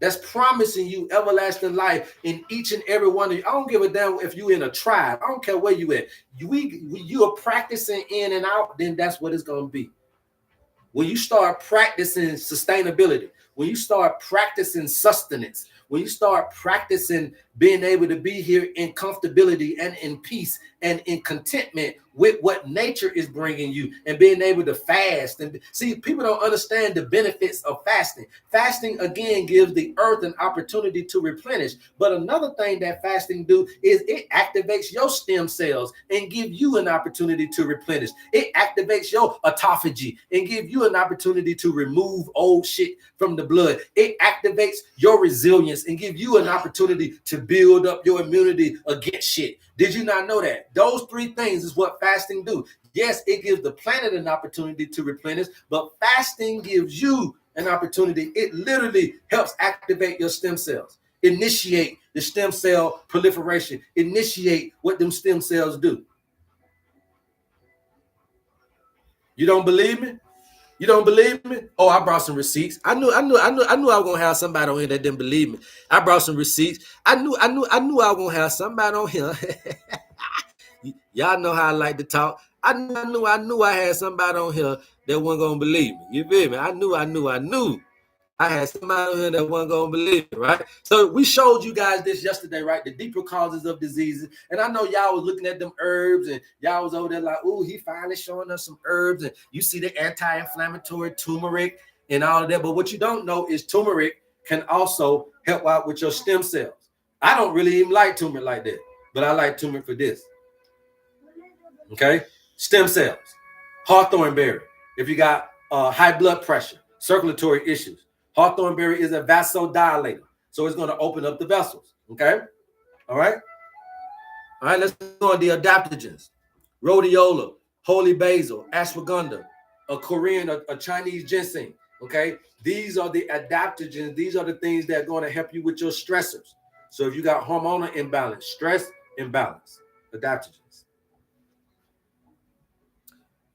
that's promising you everlasting life in each and every one of you? I don't give a damn if you in a tribe. I don't care where you at. You are practicing in and out, then that's what it's going to be. When you start practicing sustainability, when you start practicing sustenance, when you start practicing being able to be here in comfortability and in peace and in contentment with what nature is bringing you and being able to fast. And see, people don't understand the benefits of fasting. Fasting, again, gives the earth an opportunity to replenish. But another thing that fasting do is it activates your stem cells and give you an opportunity to replenish. It activates your autophagy and give you an opportunity to remove old shit from the blood. It activates your resilience and give you an opportunity to build up your immunity against shit. Did you not know that? Those three things is what fasting do. Yes, it gives the planet an opportunity to replenish, but fasting gives you an opportunity. It literally helps activate your stem cells, initiate the stem cell proliferation, initiate what them stem cells do. You don't believe me? You don't believe me? Oh, I brought some receipts. I knew I was gonna have somebody on here that didn't believe me. I brought some receipts. I knew I was gonna have somebody on here. Y'all know how I like to talk. I knew I had somebody on here that wasn't gonna believe me. You feel me? I knew I had somebody on here that wasn't gonna believe it, right? So we showed you guys this yesterday, right? The deeper causes of diseases. And I know y'all was looking at them herbs and y'all was over there like, oh, he finally showing us some herbs. And you see the anti-inflammatory turmeric and all of that. But what you don't know is turmeric can also help out with your stem cells. I don't really even like turmeric like that, but I like turmeric for this. Okay, stem cells, hawthorn berry. If you got high blood pressure, circulatory issues, hawthorn berry is a vasodilator, so it's going to open up the vessels. Okay, all right. Let's go on the adaptogens: rhodiola, holy basil, ashwagandha, a Korean, a Chinese ginseng. Okay, these are the adaptogens. These are the things that are going to help you with your stressors. So if you got hormonal imbalance, stress imbalance, adaptogens.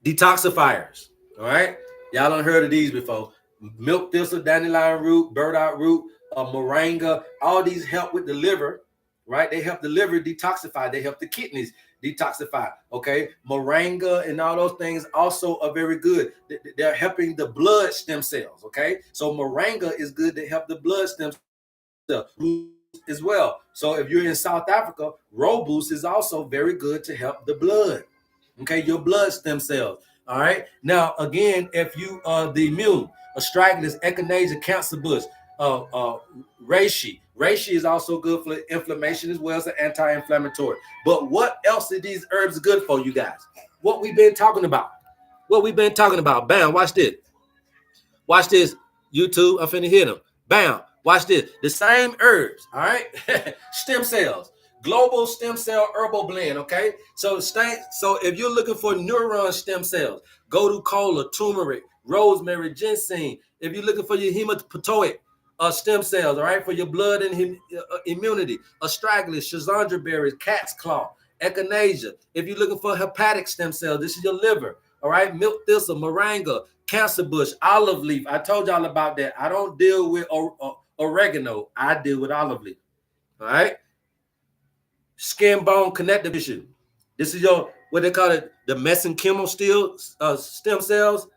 Detoxifiers, all right? Y'all done heard of these before. Milk thistle, dandelion root, burdock root, moringa, all these help with the liver, right? They help the liver detoxify. They help the kidneys detoxify, okay? Moringa and all those things also are very good. They're helping the blood stem cells, okay? So moringa is good to help the blood stem cells as well. So if you're in South Africa, Robust is also very good to help the blood. Okay, your blood stem cells. All right. Now, again, if you are the immune, astragalus, echinacea, cancer bush, reishi. Reishi is also good for inflammation as well as an anti-inflammatory. But what else are these herbs good for, you guys? What we've been talking about. Bam, watch this. Watch this, YouTube. I'm finna hit them. Bam, watch this. The same herbs, all right? Stem cells. Global stem cell herbal blend, okay? So if you're looking for neuron stem cells, go to cola, turmeric, rosemary, ginseng. If you're looking for your hematopoietic stem cells, all right, for your blood and immunity, astragalus, schizandra berries, cat's claw, echinacea. If you're looking for hepatic stem cells, this is your liver, all right? Milk thistle, moringa, cancer bush, olive leaf. I told y'all about that. I don't deal with oregano. I deal with olive leaf, all right? Skin bone connective tissue. This is your, what they call it, the mesenchymal stem cells.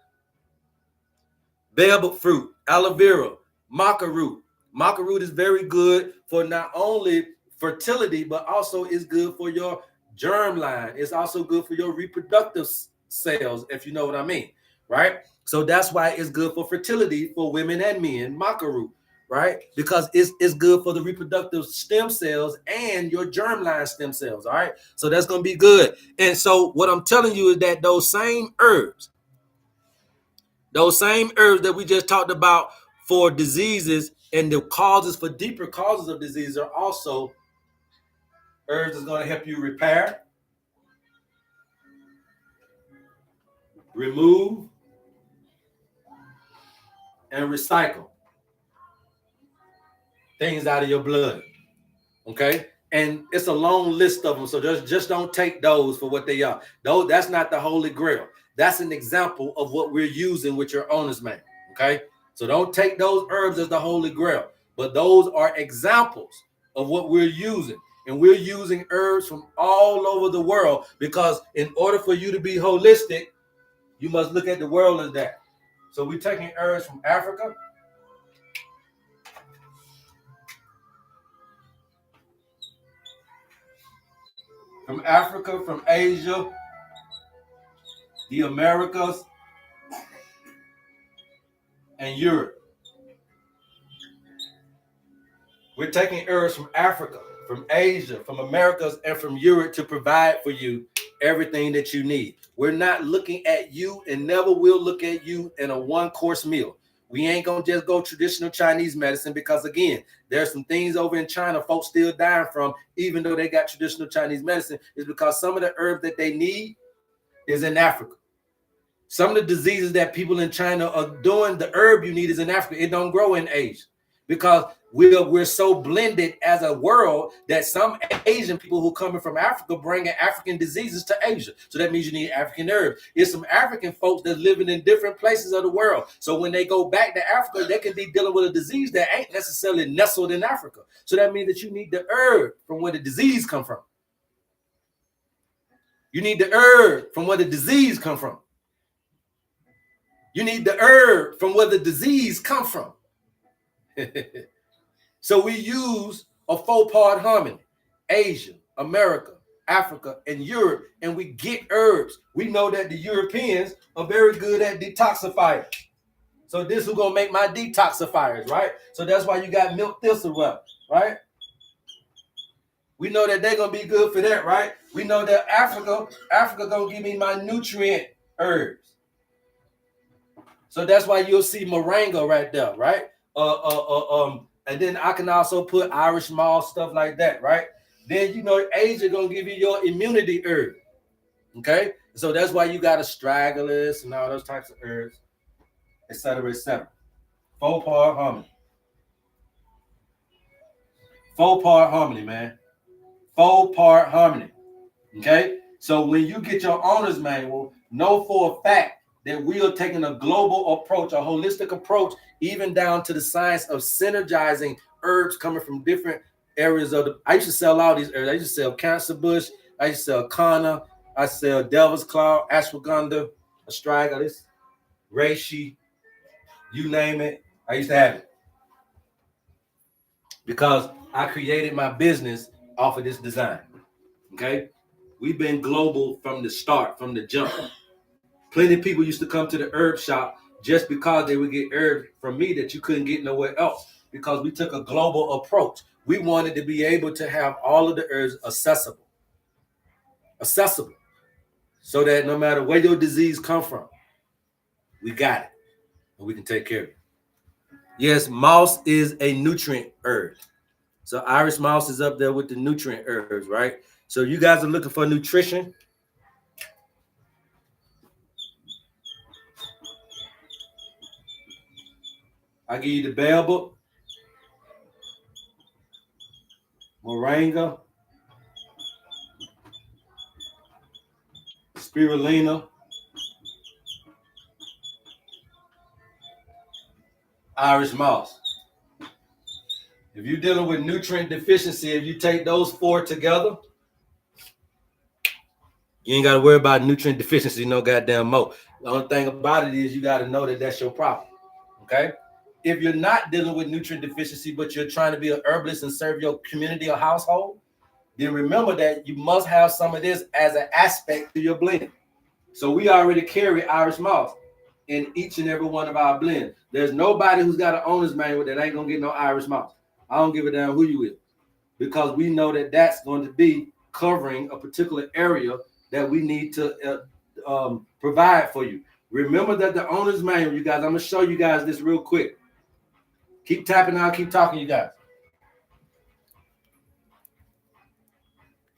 Baobab fruit, aloe vera, maca root. Maca root is very good for not only fertility, but also is good for your germline. It's also good for your reproductive cells, if you know what I mean, right? So that's why it's good for fertility for women and men, maca root. Right? Because it's good for the reproductive stem cells and your germline stem cells. All right. So that's going to be good. And so what I'm telling you is that those same herbs that we just talked about for diseases and the causes for deeper causes of disease are also herbs that's going to help you repair, remove, and recycle things out of your blood. Okay, and it's a long list of them, so just don't take those for what they are. That's not the holy grail. That's an example of what we're using with your owner's man. Okay, so don't take those herbs as the holy grail, but those are examples of what we're using. And we're using herbs from all over the world, because in order for you to be holistic, you must look at the world as that. So we're taking herbs from Africa, from Asia, the Americas, and Europe. We're taking herbs from Africa, from Asia, from Americas, and from Europe to provide for you everything that you need. We're not looking at you and never will look at you in a one-course meal. We ain't going to just go traditional Chinese medicine, because, again, there's some things over in China folks still dying from, even though they got traditional Chinese medicine, is because some of the herbs that they need is in Africa. Some of the diseases that people in China are doing, the herb you need is in Africa. It don't grow in Asia because we're so blended as a world that some Asian people who coming from Africa bringing African diseases to Asia. So that means you need African herbs. It's some African folks that's living in different places of the world. So when they go back to Africa, they can be dealing with a disease that ain't necessarily nestled in Africa. So that means that you need the herb from where the disease come from. You need the herb from where the disease come from. You need the herb from where the disease come from. So we use a 4-part harmony: Asia, America, Africa, and Europe, and we get herbs. We know that the Europeans are very good at detoxifiers. So this is gonna make my detoxifiers, right? So that's why you got milk thistle, right? We know that they're gonna be good for that, right? We know that Africa gonna give me my nutrient herbs. So that's why you'll see moringa right there, right? And then I can also put Irish moss, stuff like that, right? Then you know Asia gonna give you your immunity herb. Okay, so that's why you got astragalus and all those types of herbs, etc., etc. 4-part harmony. 4-part harmony, man. 4-part harmony. Okay, so when you get your owner's manual, know for a fact that we are taking a global approach, a holistic approach, even down to the science of synergizing herbs coming from different areas of the. I used to sell all these herbs. I used to sell cancer bush. I used to sell kana. I sell devil's claw, ashwagandha, astragalus, reishi, you name it. I used to have it because I created my business off of this design. Okay, we've been global from the start, from the jump. Plenty of people used to come to the herb shop just because they would get herbs from me that you couldn't get nowhere else, because we took a global approach. We wanted to be able to have all of the herbs accessible, so that no matter where your disease come from, we got it and we can take care of it. Yes, moss is a nutrient herb. So Irish moss is up there with the nutrient herbs, right? So you guys are looking for nutrition. I give you the baobab, moringa, spirulina, Irish moss. If you're dealing with nutrient deficiency, if you take those 4 together, you ain't got to worry about nutrient deficiency no goddamn more. The only thing about it is you got to know that that's your problem, okay? If you're not dealing with nutrient deficiency, but you're trying to be an herbalist and serve your community or household, then remember that you must have some of this as an aspect to your blend. So we already carry Irish moss in each and every one of our blends. There's nobody who's got an owner's manual that ain't gonna get no Irish moss. I don't give a damn who you is, because we know that that's going to be covering a particular area that we need to provide for you. Remember that the owner's manual, you guys, I'm gonna show you guys this real quick. Keep tapping out, keep talking, you guys.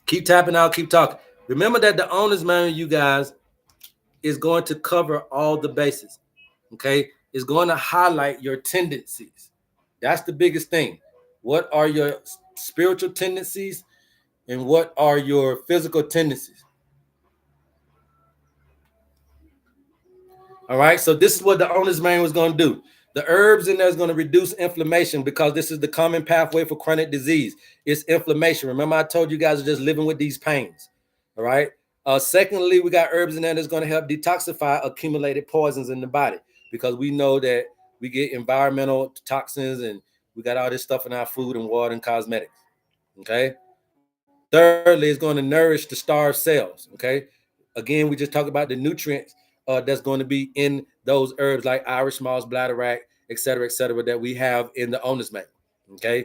Keep tapping out, keep talking. Remember that the owner's manual, you guys, is going to cover all the bases. Okay, it's going to highlight your tendencies. That's the biggest thing. What are your spiritual tendencies and what are your physical tendencies? All right, so this is what the owner's manual is going to do. The herbs in there is going to reduce inflammation, because this is the common pathway for chronic disease. It's inflammation. Remember, I told you guys are just living with these pains. All right. Secondly, we got herbs in there that's going to help detoxify accumulated poisons in the body, because we know that we get environmental toxins and we got all this stuff in our food and water and cosmetics. Okay. Thirdly, it's going to nourish the starved cells. Okay. Again, we just talked about the nutrients that's going to be in those herbs like Irish moss, bladderwrack, et cetera, that we have in the owner's manual. Okay.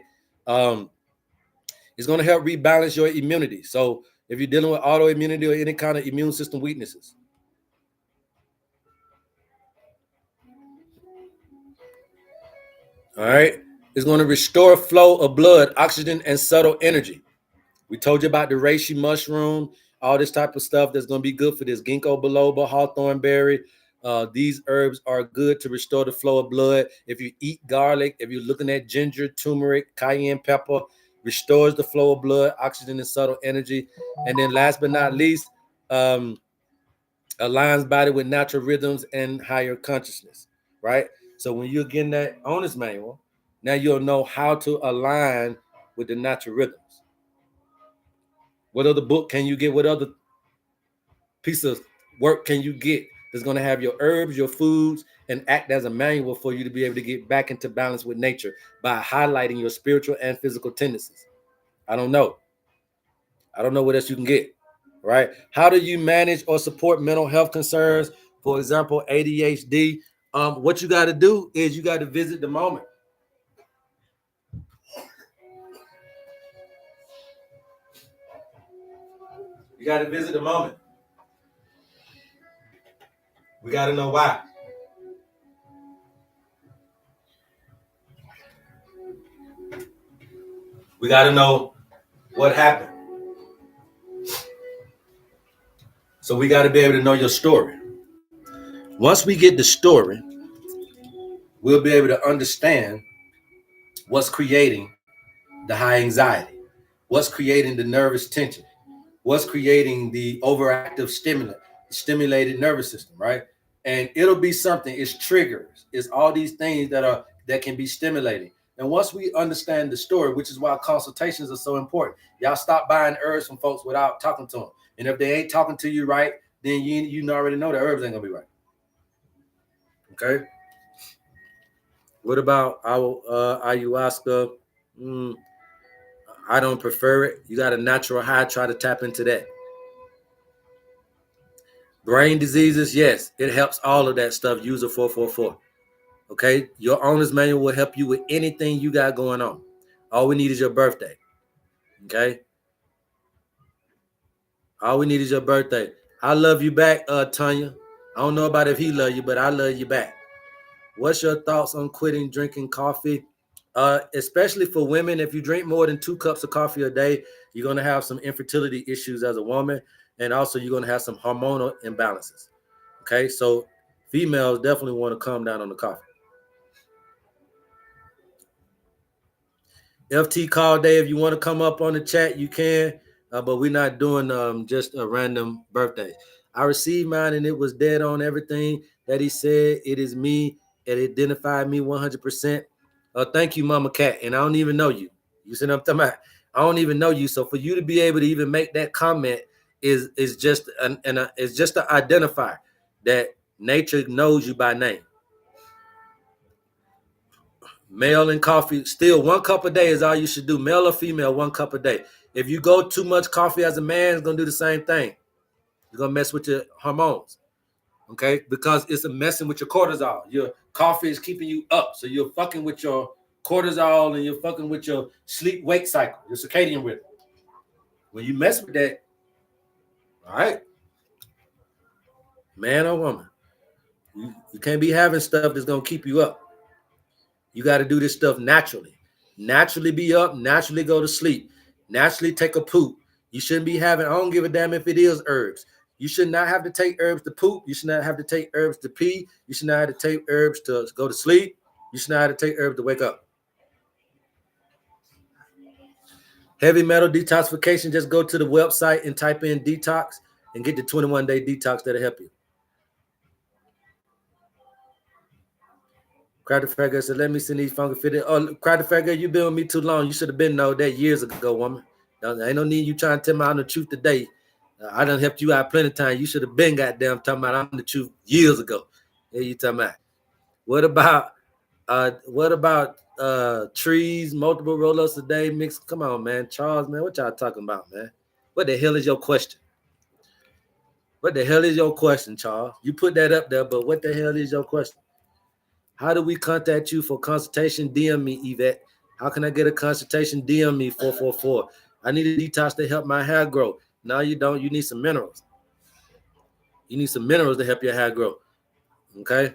It's going to help rebalance your immunity. So if you're dealing with autoimmunity or any kind of immune system weaknesses. All right. It's going to restore flow of blood, oxygen, and subtle energy. We told you about the reishi mushroom, all this type of stuff that's going to be good for this. Ginkgo biloba, hawthorn berry, These herbs are good to restore the flow of blood. If you eat garlic, if you're looking at ginger, turmeric, cayenne pepper, restores the flow of blood, oxygen, and subtle energy. And then last but not least, aligns body with natural rhythms and higher consciousness, right? So when you're getting that owner's manual, now you'll know how to align with the natural rhythms. What other book can you get? What other piece of work can you get that's going to have your herbs, your foods, and act as a manual for you to be able to get back into balance with nature by highlighting your spiritual and physical tendencies? I don't know. I don't know what else you can get, right? How do you manage or support mental health concerns? For example, ADHD. What you got to do is you got to visit the moment. You got to visit the moment. We got to know why. We got to know what happened. So we got to be able to know your story. Once we get the story, we'll be able to understand what's creating the high anxiety, what's creating the nervous tension, what's creating the overactive stimulated nervous system, right? And it'll be something, it's triggers, it's all these things that can be stimulating. And once we understand the story, which is why consultations are so important, y'all stop buying herbs from folks without talking to them. And if they ain't talking to you right, then you already know the herbs ain't gonna be right. Okay. What about our ayahuasca? I don't prefer it. You got a natural high, try to tap into that. Brain diseases, yes, it helps all of that stuff. User 444. Okay, your owner's manual will help you with anything you got going on. All we need is your birthday. Okay, all we need is your birthday. I love you back, Tanya. I don't know about if he love you, but I love you back. What's your thoughts on quitting drinking coffee? Especially for women, if you drink more than 2 cups of coffee a day, you're going to have some infertility issues as a woman, and also you're going to have some hormonal imbalances. Okay, so females definitely want to calm down on the coffee. FT call day, if you want to come up on the chat, you can, but we're not doing just a random birthday. I received mine and it was dead on everything that he said. It is me. It identified me 100%. Thank you, Mama Cat. And I don't even know you. You see what I'm talking about? I don't even know you. So for you to be able to even make that comment is just it's just to identify that nature knows you by name. Male and coffee, still 1 cup a day is all you should do. Male or female, 1 cup a day. If you go too much coffee as a man, it's gonna do the same thing. You're gonna mess with your hormones, okay? Because it's messing with your cortisol. Your coffee is keeping you up, so you're fucking with your cortisol and you're fucking with your sleep-wake cycle, your circadian rhythm. When you mess with that, all right, man or woman, you can't be having stuff that's gonna keep you up. You got to do this stuff naturally. Naturally be up, naturally go to sleep, naturally take a poop. You shouldn't be having, I don't give a damn if it is herbs. You should not have to take herbs to poop. You should not have to take herbs to pee. You should not have to take herbs to go to sleep. You should not have to take herbs to wake up. Heavy metal detoxification, just go to the website and type in detox and get the 21-day detox that'll help you. Crowder Fagger said, let me send these funky fitted. Oh, Crowder Fagger, you've been with me too long. You should have been know that years ago, woman. Ain't no need you trying to tell me I'm the truth today. I done helped you out plenty of times. You should have been goddamn talking about I'm the truth years ago. Yeah, you talking about. What about trees, multiple roll-ups a day, mix? Come on, man. Charles, man, what y'all talking about, man? What the hell is your question? What the hell is your question, Charles? You put that up there, but what the hell is your question? How do we contact you for consultation? DM me, Yvette. How can I get a consultation? DM me, 444. I need a detox to help my hair grow. No, you don't. You need some minerals. You need some minerals to help your hair grow. Okay?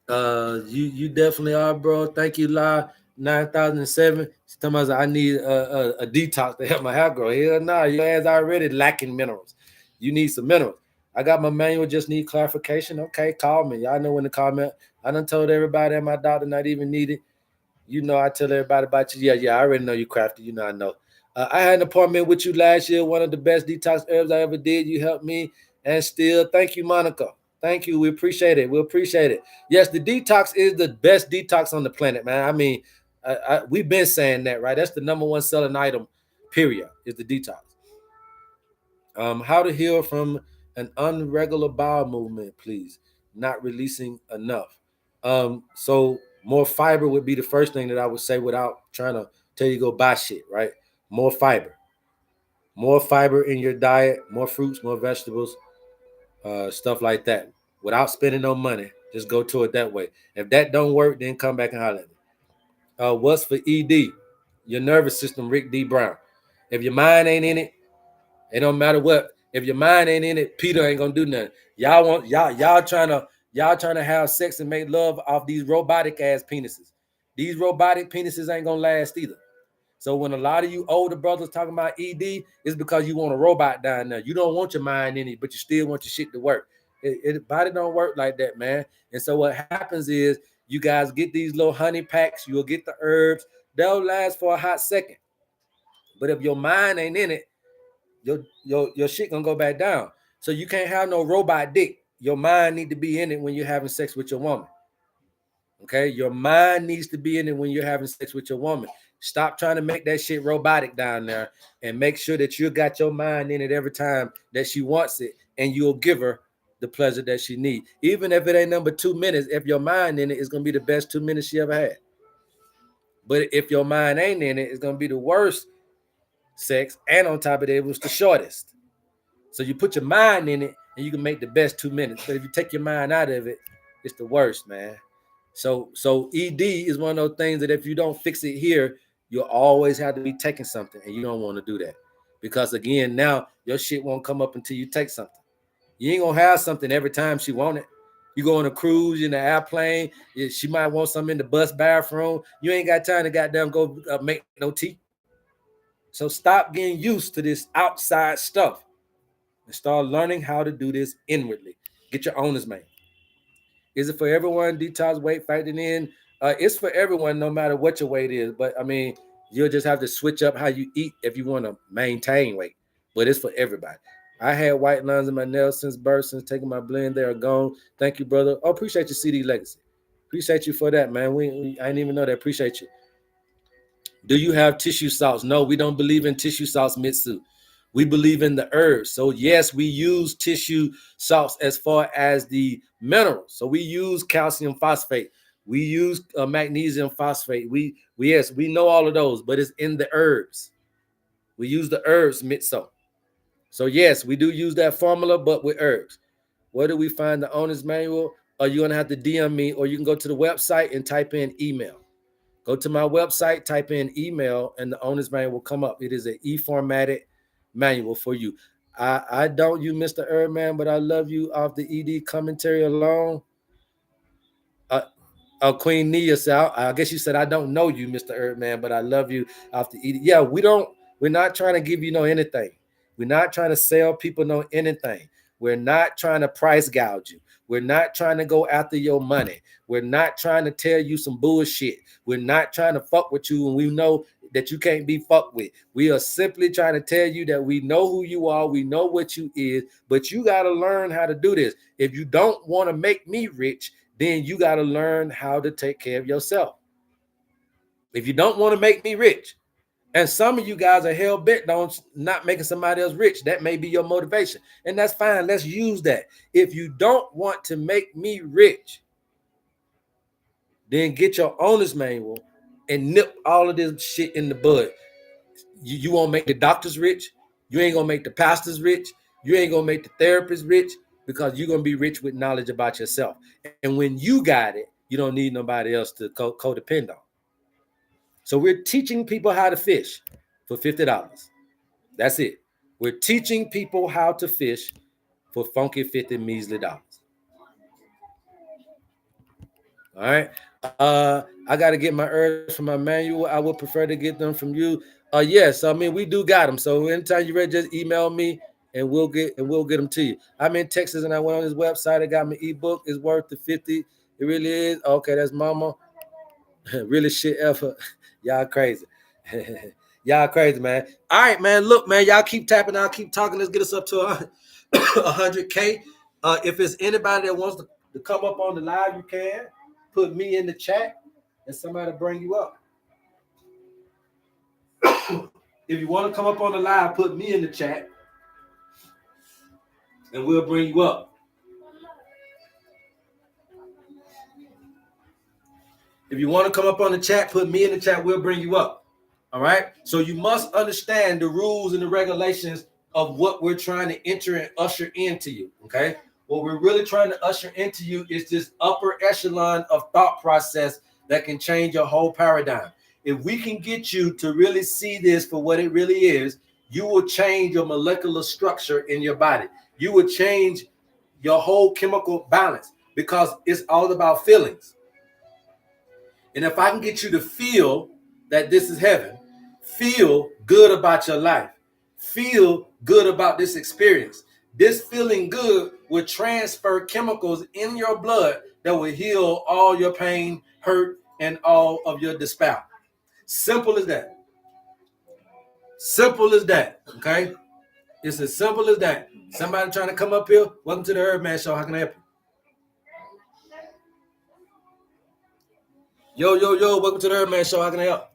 You definitely are, bro. Thank you, La 9007. She's talking about I need a detox to help my hair grow. Hell no, your ass already lacking minerals. You need some minerals. I got my manual, just need clarification. Okay, call me. Y'all know when to call me. I done told everybody and my doctor not even needed. You know, I tell everybody about you. Yeah, I already know you crafty. You know, I know. I had an appointment with you last year. One of the best detox herbs I ever did. You helped me, and still, thank you, Monica. Thank you. We appreciate it. We appreciate it. Yes, the detox is the best detox on the planet, man. I mean, we've been saying that, right? That's the number one selling item. Period. Is the detox. How to heal from an unregular bowel movement, please. Not releasing enough. So more fiber would be the first thing that I would say without trying to tell you go buy shit, right? More fiber. More fiber in your diet, more fruits, more vegetables, stuff like that. Without spending no money. Just go to it that way. If that don't work, then come back and holler at me. What's for ED? Your nervous system, Rick D. Brown. If your mind ain't in it, it don't matter what. If your mind ain't in it, Peter ain't gonna do nothing. Y'all trying to have sex and make love off these robotic ass penises. These robotic penises ain't gonna last either. So when a lot of you older brothers talking about ED, it's because you want a robot down there. You don't want your mind in it, but you still want your shit to work. Body don't work like that, man. And so what happens is you guys get these little honey packs. You'll get the herbs. They'll last for a hot second. But if your mind ain't in it, your shit gonna go back down. So you can't have no robot dick. Your mind need to be in it when you're having sex with your woman. Okay, your mind needs to be in it when you're having sex with your woman. Stop trying to make that shit robotic down there, and make sure that you got your mind in it every time that she wants it, and you'll give her the pleasure that she needs. Even if it ain't number 2 minutes, if your mind in it, it's gonna be the best 2 minutes she ever had. But if your mind ain't in it, it's gonna be the worst sex, and on top of that, it was the shortest. So you put your mind in it, and you can make the best 2 minutes. But if you take your mind out of it, it's the worst, man. So ED is one of those things that if you don't fix it here, you'll always have to be taking something, and you don't want to do that. Because again, now your shit won't come up until you take something. You ain't gonna have something every time she want it. You go on a cruise in the airplane, she might want something in the bus bathroom. You ain't got time to goddamn go make no tea. So stop getting used to this outside stuff and start learning how to do this inwardly. Get your owner's manual. Is it for everyone? Detox weight factoring in. It's for everyone, no matter what your weight is. But I mean, you'll just have to switch up how you eat if you want to maintain weight. But it's for everybody. I had white lines in my nails since birth, since taking my blend. They are gone. Thank you, brother. Oh, appreciate your CD legacy. Appreciate you for that, man. I didn't even know that. Appreciate you. Do you have tissue salts? No, we don't believe in tissue salts, Mitsu. We believe in the herbs. So yes, we use tissue salts as far as the minerals. So we use calcium phosphate. We use magnesium phosphate. Yes, we know all of those, but it's in the herbs. We use the herbs, Mitsu. So yes, we do use that formula, but with herbs. Where do we find the owner's manual? Or you're gonna have to DM me, or you can go to the website and type in email. Go to my website, type in email, and the owner's manual will come up. It is an e-formatted manual for you. I don't you, Mr. HerbMan, but I love you off the ED commentary alone. Uh, Queen Nia said, I guess you said, I don't know you, Mr. HerbMan, but I love you off the ED. Yeah, we're not trying to give you no anything. We're not trying to sell people no anything. We're not trying to price gouge you. We're not trying to go after your money. We're not trying to tell you some bullshit. We're not trying to fuck with you, and we know that you can't be fucked with. We are simply trying to tell you that we know who you are, we know what you is, but you got to learn how to do this. If you don't want to make me rich, then you got to learn how to take care of yourself. If you don't want to make me rich, and some of you guys are hell bent on not making somebody else rich, that may be your motivation, and that's fine. Let's use that. If you don't want to make me rich, then get your owner's manual and nip all of this shit in the bud. You won't make the doctors rich. You ain't gonna make the pastors rich. You ain't gonna make the therapists rich, because you're gonna be rich with knowledge about yourself. And when you got it, you don't need nobody else to codepend on. So we're teaching people how to fish for $50. That's it. We're teaching people how to fish for funky 50 measly dollars. All right. I got to get my herbs from my manual. I would prefer to get them from you. Yes. I mean, we do got them. So anytime you're ready, just email me and we'll get them to you. I'm in Texas and I went on his website. I got my ebook. It's worth the 50. It really is. Okay, that's mama. Really shit effort. Y'all crazy. Y'all crazy, man. All right, man. Look, man, y'all keep tapping. I'll keep talking. Let's get us up to 100K. If it's anybody that wants to come up on the live, you can put me in the chat and somebody bring you up. If you want to come up on the live, put me in the chat and we'll bring you up. If you want to come up on the chat, put me in the chat, we'll bring you up. All right? So you must understand the rules and the regulations of what we're trying to enter and usher into you, okay? What we're really trying to usher into you is this upper echelon of thought process that can change your whole paradigm. If we can get you to really see this for what it really is, you will change your molecular structure in your body. You will change your whole chemical balance because it's all about feelings. And if I can get you to feel that this is heaven, feel good about your life, feel good about this experience, this feeling good will transfer chemicals in your blood that will heal all your pain, hurt, and all of your despair. Simple as that. Simple as that, okay? It's as simple as that. Somebody trying to come up here? Welcome to the HerbMan Show. How can I help you? Yo, welcome to the HerbMan Show. How can I help?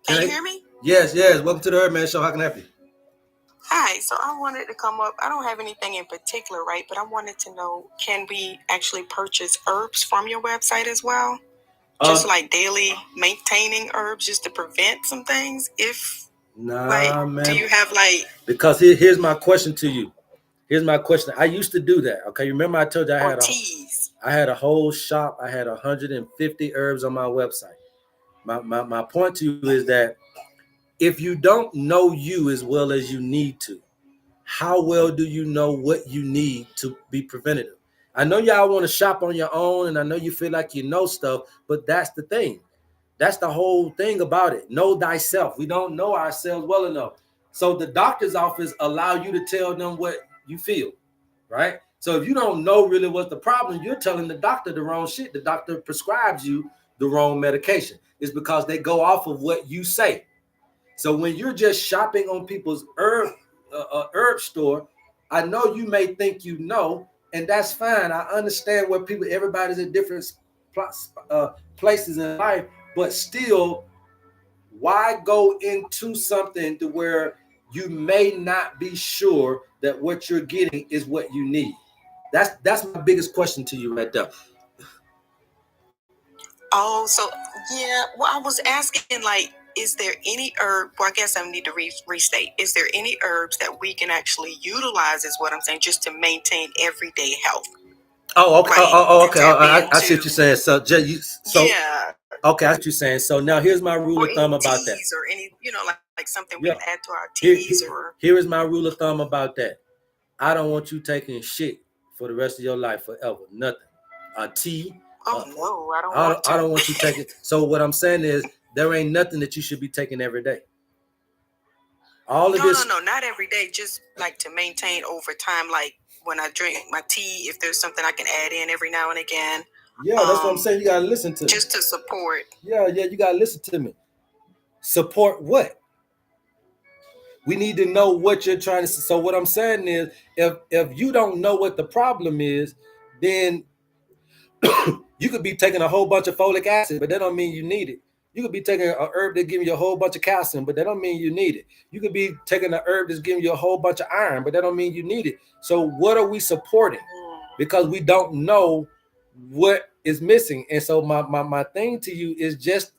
Can you hear me? Yes. Welcome to the HerbMan Show. How can I help you? Hi, so I wanted to come up. I don't have anything in particular, right? But I wanted to know, can we actually purchase herbs from your website as well? Just like daily maintaining herbs just to prevent some things? Man. Do you have Because here's my question to you. Here's my question. I used to do that. Okay, remember I told you I had a whole shop. I had 150 herbs on my website. My point to you is that if you don't know you as well as you need to, how well do you know what you need to be preventative? I know y'all want to shop on your own, and I know you feel like you know stuff, but that's the thing. That's the whole thing about it. Know thyself. We don't know ourselves well enough. So the doctor's office allow you to tell them what you feel, right? So if you don't know really what's the problem, you're telling the doctor the wrong shit. The doctor prescribes you the wrong medication. It's because they go off of what you say. So when you're just shopping on people's herb store, I know you may think you know, and that's fine. I understand where everybody's at different places in life, but still, why go into something to where you may not be sure that what you're getting is what you need? That's my biggest question to you right there. Oh, so yeah. Well, I was asking, is there any herb? Well, I guess I need to restate. Is there any herbs that we can actually utilize? Is what I'm saying, just to maintain everyday health. Oh, okay. Right. Okay. I see what you're saying. Yeah. Okay, I see what you're saying. So now here's my rule of thumb about that. Or any, like something we can add to our teas Here is my rule of thumb about that. I don't want you taking shit for the rest of your life forever. Nothing. A tea. Oh no, I don't want to. I don't want you taking. So what I'm saying is there ain't nothing that you should be taking every day. All of this. No, not every day. Just like to maintain over time. Like when I drink my tea, if there's something I can add in every now and again. Yeah, that's what I'm saying. You gotta listen to me. Just to support. Yeah, you gotta listen to me. Support what? We need to know what you're trying to. So what I'm saying is, if you don't know what the problem is, then you could be taking a whole bunch of folic acid, but that don't mean you need it. You could be taking an herb that's giving you a whole bunch of calcium, but that don't mean you need it. You could be taking an herb that's giving you a whole bunch of iron, but that don't mean you need it. So what are we supporting? Because we don't know what is missing. And so my thing to you is just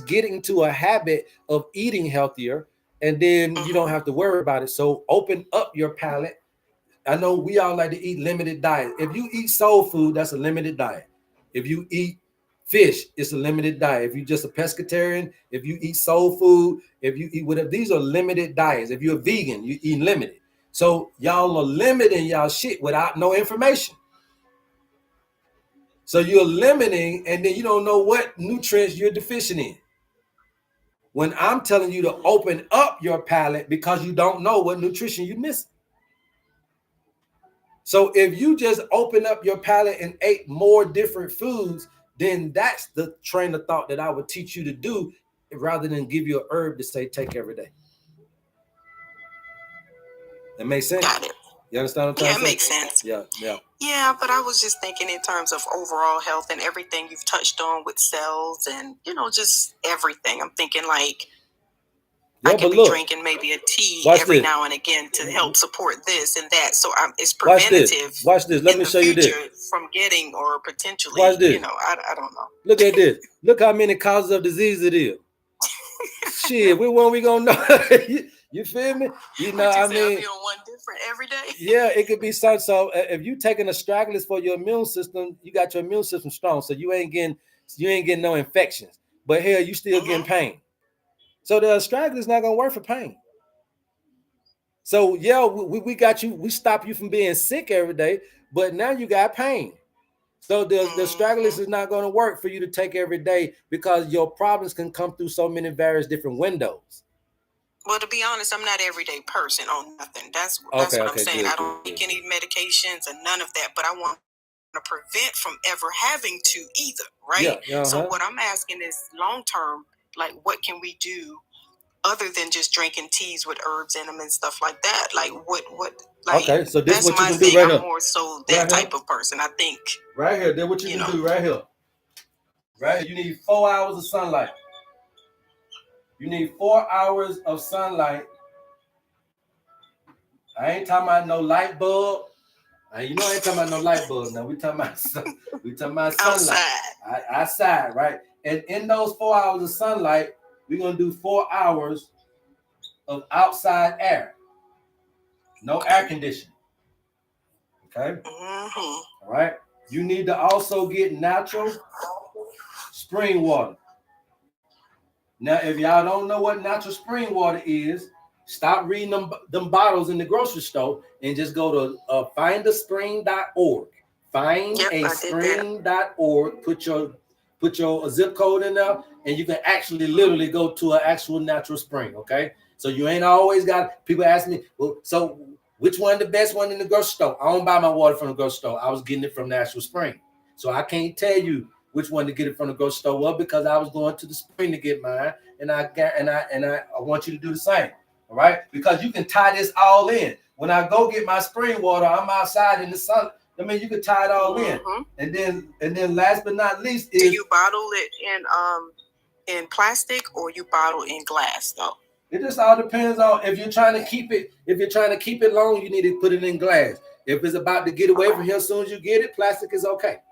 getting to a habit of eating healthier, and then you don't have to worry about it. So open up your palate. I know we all like to eat limited diet. If you eat soul food, that's a limited diet. If you eat fish, it's a limited diet. If you're just a pescatarian, if you eat soul food, if you eat whatever, these are limited diets. If you're a vegan, you eat limited. So y'all are limiting y'all shit without no information. So you're limiting, and then you don't know what nutrients you're deficient in. when I'm telling you to open up your palate because you don't know what nutrition you're missing. So if you just open up your palate and ate more different foods, then that's the train of thought that I would teach you to do rather than give you a herb to say take every day. That makes sense? Got it. You understand what I'm trying to say? Yeah, it makes sense. Yeah. Yeah, but I was just thinking in terms of overall health and everything you've touched on with cells and, just everything. I'm thinking like I can be drinking maybe a tea every now and again to help support this and that. So it's preventative. Watch this. Let me show you this. From getting or potentially, I don't know. Look at this. Look how many causes of disease it is. Shit, which one we gonna know? You feel me? I mean, be on one different every day. Yeah, it could be something. So if you taking astragalus for your immune system, you got your immune system strong, so you ain't getting no infections. But hell, you still getting pain. So the astragalus is not gonna work for pain. So yeah, we got you. We stop you from being sick every day, but now you got pain. So the astragalus is not going to work for you to take every day because your problems can come through so many various different windows. Well, to be honest, I'm not an everyday person on nothing. That's what I'm saying. I don't take any medications and none of that, but I want to prevent from ever having to either, right? Yeah, So what I'm asking is long term, like what can we do other than just drinking teas with herbs in them and stuff like that? Like what like okay, so this that's what you my can thing. do right I'm here. more so that type of person. I think right here, then what you can do right here. Right here, you need 4 hours of sunlight. You need 4 hours of sunlight. I ain't talking about no light bulb. I ain't talking about no light bulb. Now we talking about sunlight. Outside, right? And in those 4 hours of sunlight, we're gonna do 4 hours of outside air. No air conditioning. Okay. All right. You need to also get natural spring water. Now, if y'all don't know what natural spring water is, stop reading them bottles in the grocery store and just go to findaspring.org. Findaspring.org. Put your zip code in there, and you can actually literally go to an actual natural spring. Okay, so you ain't always got people ask me, well, so which one the best one in the grocery store? I don't buy my water from the grocery store. I was getting it from the actual spring, so I can't tell you which one to get it from the grocery store. Well, because I was going to the spring to get mine, and I want you to do the same. All right, because you can tie this all in. When I go get my spring water, I'm outside in the sun. I mean, you can tie it all in, and then last but not least is, do you bottle it in plastic or you bottle in glass though? It just all depends on if you're trying to keep it. If you're trying to keep it long, you need to put it in glass. If it's about to get away from here as soon as you get it, plastic is okay.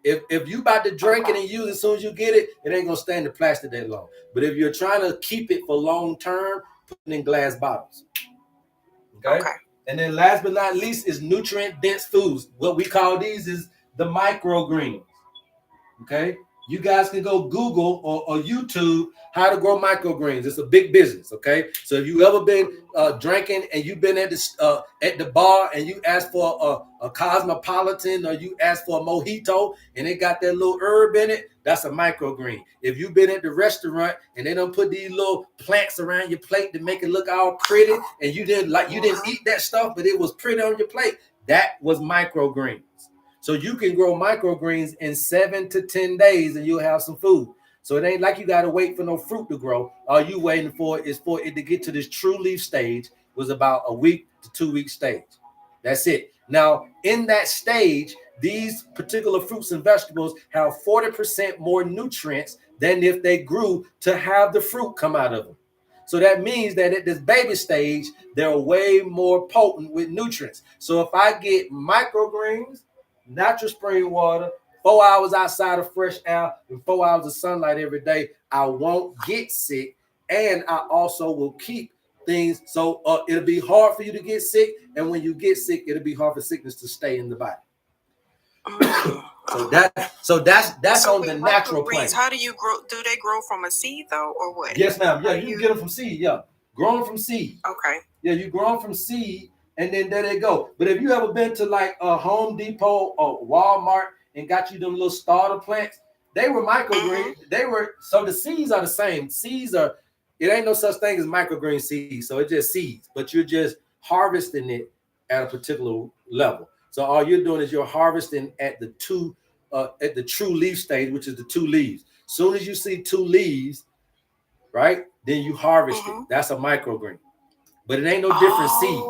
If you about to drink it and use it as soon as you get it, it ain't gonna stay in the plastic that long. But if you're trying to keep it for long term, put it in glass bottles. Okay. And then last but not least is nutrient dense foods. What we call these is the microgreens. Okay. You guys can go Google or YouTube how to grow microgreens. It's a big business, okay? So if you ever been drinking and you've been at the bar and you asked for a cosmopolitan or you asked for a mojito and it got that little herb in it, that's a microgreen. If you've been at the restaurant and they don't put these little plants around your plate to make it look all pretty and you didn't eat that stuff, but it was pretty on your plate, that was microgreens. So you can grow microgreens in 7 to 10 days and you'll have some food. So it ain't like you got to wait for no fruit to grow. All you waiting for is for it to get to this true leaf stage, was about a week to 2 week stage. That's it. Now, in that stage, these particular fruits and vegetables have 40% more nutrients than if they grew to have the fruit come out of them. So that means that at this baby stage, they're way more potent with nutrients. So if I get microgreens, natural spring water, 4 hours outside of fresh air, and 4 hours of sunlight every day, I won't get sick, and I also will keep things so it'll be hard for you to get sick, and when you get sick, it'll be hard for sickness to stay in the body. So that's on the natural plane. How do you grow? Do they grow from a seed though, or what? Yes, ma'am. Yeah, you can get them from seed. Yeah, growing from seed. Okay. Yeah, you grow them from seed. And then there they go. But if you ever been to like a Home Depot or Walmart and got you them little starter plants, they were microgreens. They were, so the seeds are the same. Seeds are it ain't no such thing as microgreen seeds. So it's just seeds, but you're just harvesting it at a particular level. So all you're doing is you're harvesting at the true leaf stage, which is the 2 leaves. Soon as you see 2 leaves, right, then you harvest it. That's a microgreen, but it ain't no different seed.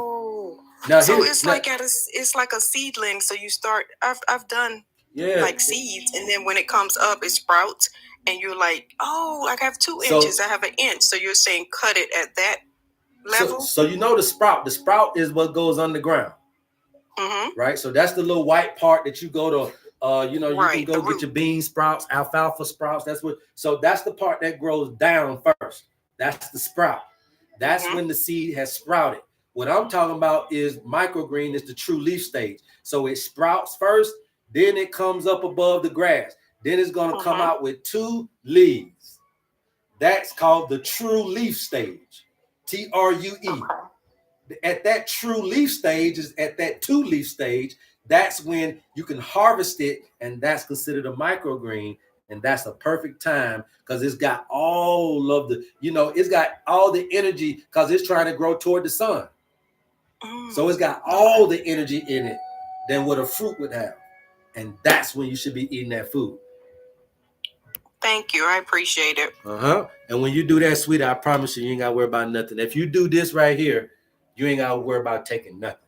Now, so it's like a seedling. So you start. I've done like seeds, and then when it comes up, it sprouts, and you're like, oh, like I have 2 inches. I have an inch. So you're saying cut it at that level. So you know the sprout. The sprout is what goes underground, right? So that's the little white part that you go to. You can go get your bean sprouts, alfalfa sprouts. So that's the part that grows down first. That's the sprout. That's when the seed has sprouted. What I'm talking about is microgreen is the true leaf stage. So it sprouts first, then it comes up above the grass. Then it's going to come out with 2 leaves. That's called the true leaf stage. TRUE. At that true leaf stage, is at that 2 leaf stage, that's when you can harvest it, and that's considered a microgreen. And that's a perfect time because it's got all of the, it's got all the energy because it's trying to grow toward the sun. So it's got all the energy in it than what a fruit would have. And that's when you should be eating that food. Thank you. I appreciate it. And when you do that, sweetie, I promise you ain't got to worry about nothing. If you do this right here, you ain't got to worry about taking nothing.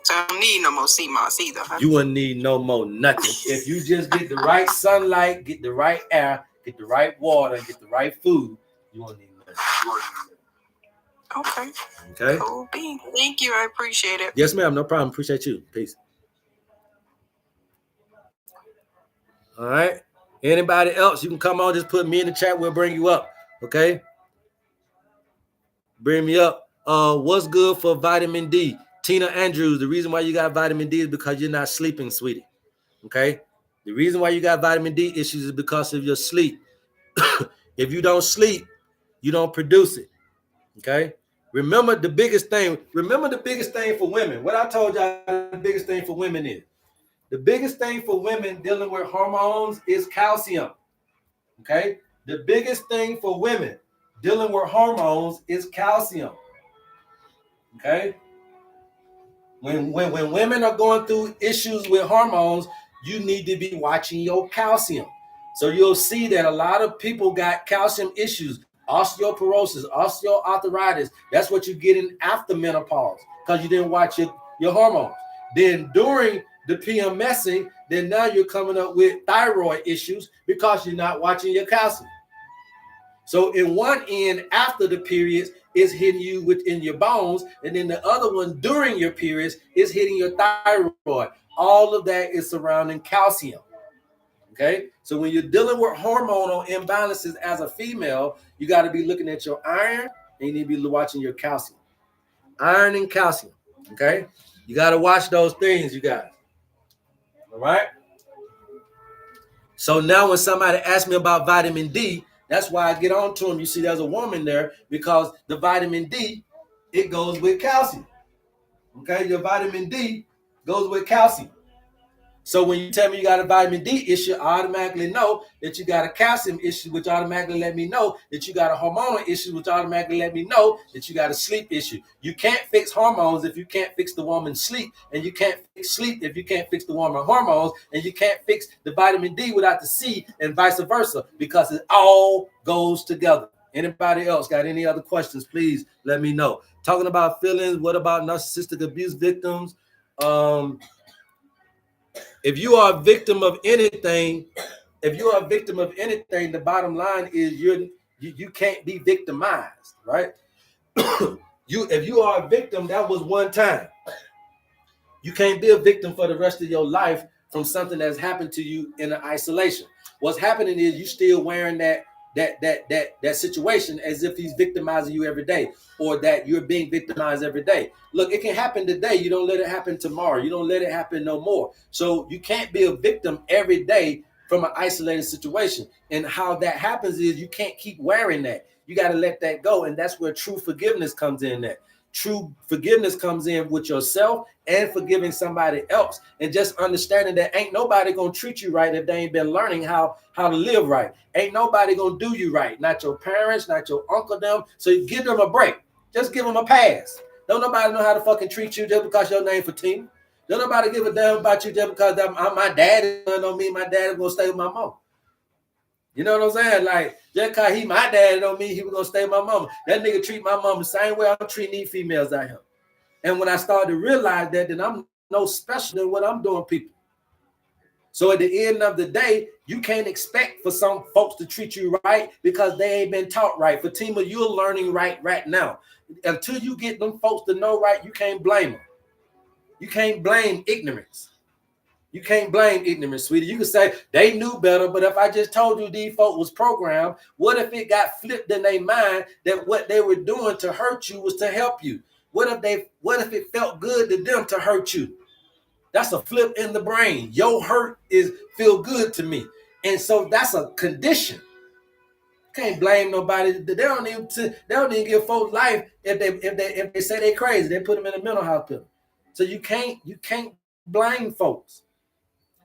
So I don't need no more sea moss either, huh? You wouldn't need no more nothing. If you just get the right sunlight, get the right air, get the right water, get the right food, you won't need nothing. Okay. Cool bean. Thank you. I appreciate it. Yes, ma'am. No problem. Appreciate you. Peace. All right. Anybody else? You can come on. Just put me in the chat. We'll bring you up. Okay. Bring me up. What's good for vitamin D? Tina Andrews, the reason why you got vitamin D is because you're not sleeping, sweetie. Okay? The reason why you got vitamin D issues is because of your sleep. If you don't sleep, you don't produce it. Okay? Remember the biggest thing for women. What I told y'all the biggest thing for women is. The biggest thing for women dealing with hormones is calcium. Okay? The biggest thing for women dealing with hormones is calcium. Okay? When women are going through issues with hormones, you need to be watching your calcium. So you'll see that a lot of people got calcium issues, osteoporosis, osteoarthritis. That's what you're getting after menopause because you didn't watch your hormones. Then during the PMSing, then now you're coming up with thyroid issues because you're not watching your calcium. So in one end, after the periods, is hitting you within your bones, and then the other one during your periods is hitting your thyroid. All of that is surrounding calcium. Okay, so when you're dealing with hormonal imbalances as a female, you got to be looking at your iron, and you need to be watching your calcium. Iron and calcium. Okay, you got to watch those things, you guys. All right. So now when somebody asks me about vitamin D, that's why I get on to them. You see, there's a woman there because the vitamin D, it goes with calcium. Okay, your vitamin D goes with calcium. So when you tell me you got a vitamin D issue, I automatically know that you got a calcium issue, which automatically let me know that you got a hormonal issue, which automatically let me know that you got a sleep issue. You can't fix hormones if you can't fix the woman's sleep, and you can't fix sleep if you can't fix the woman's hormones, and you can't fix the vitamin D without the C, and vice versa, because it all goes together. Anybody else got any other questions? Please let me know. Talking about feelings, what about narcissistic abuse victims? If you are a victim of anything, the bottom line is you can't be victimized, right? If you are a victim, that was one time. You can't be a victim for the rest of your life from something that's happened to you in an isolation. What's happening is you still wearing that situation as if he's victimizing you every day, or that you're being victimized every day. Look, it can happen today. You don't let it happen tomorrow. You don't let it happen no more. So you can't be a victim every day from an isolated situation. And how that happens is you can't keep wearing that. You got to let that go. And that's where true forgiveness comes in there. true forgiveness comes in with yourself and forgiving somebody else, and just understanding that ain't nobody gonna treat you right if they ain't been learning how to live right. Ain't nobody gonna do you right, not your parents, not your uncle them. So you give them a break. Just give them a pass. Don't nobody know how to fucking treat you just because your name Fatima. Don't nobody give a damn about you just because I'm my daddy. Don't mean my daddy gonna stay with my mom. You know what I'm saying? Like, just because he my daddy don't mean he was gonna stay with my mama. That nigga treat my mama the same way I'm treating these females out here. And when I started to realize that, then I'm no special than what I'm doing people. So at the end of the day, you can't expect for some folks to treat you right because they ain't been taught right. Fatima, you're learning right now. Until you get them folks to know right, you can't blame them. You can't blame ignorance. You can't blame ignorance, sweetie. You can say they knew better, but if I just told you these folks was programmed, what if it got flipped in their mind that what they were doing to hurt you was to help you? What if it felt good to them to hurt you? That's a flip in the brain. Your hurt feel good to me. And so that's a condition. Can't blame nobody. They don't even give folks life if they say they crazy. They put them in a mental hospital. So you can't blame folks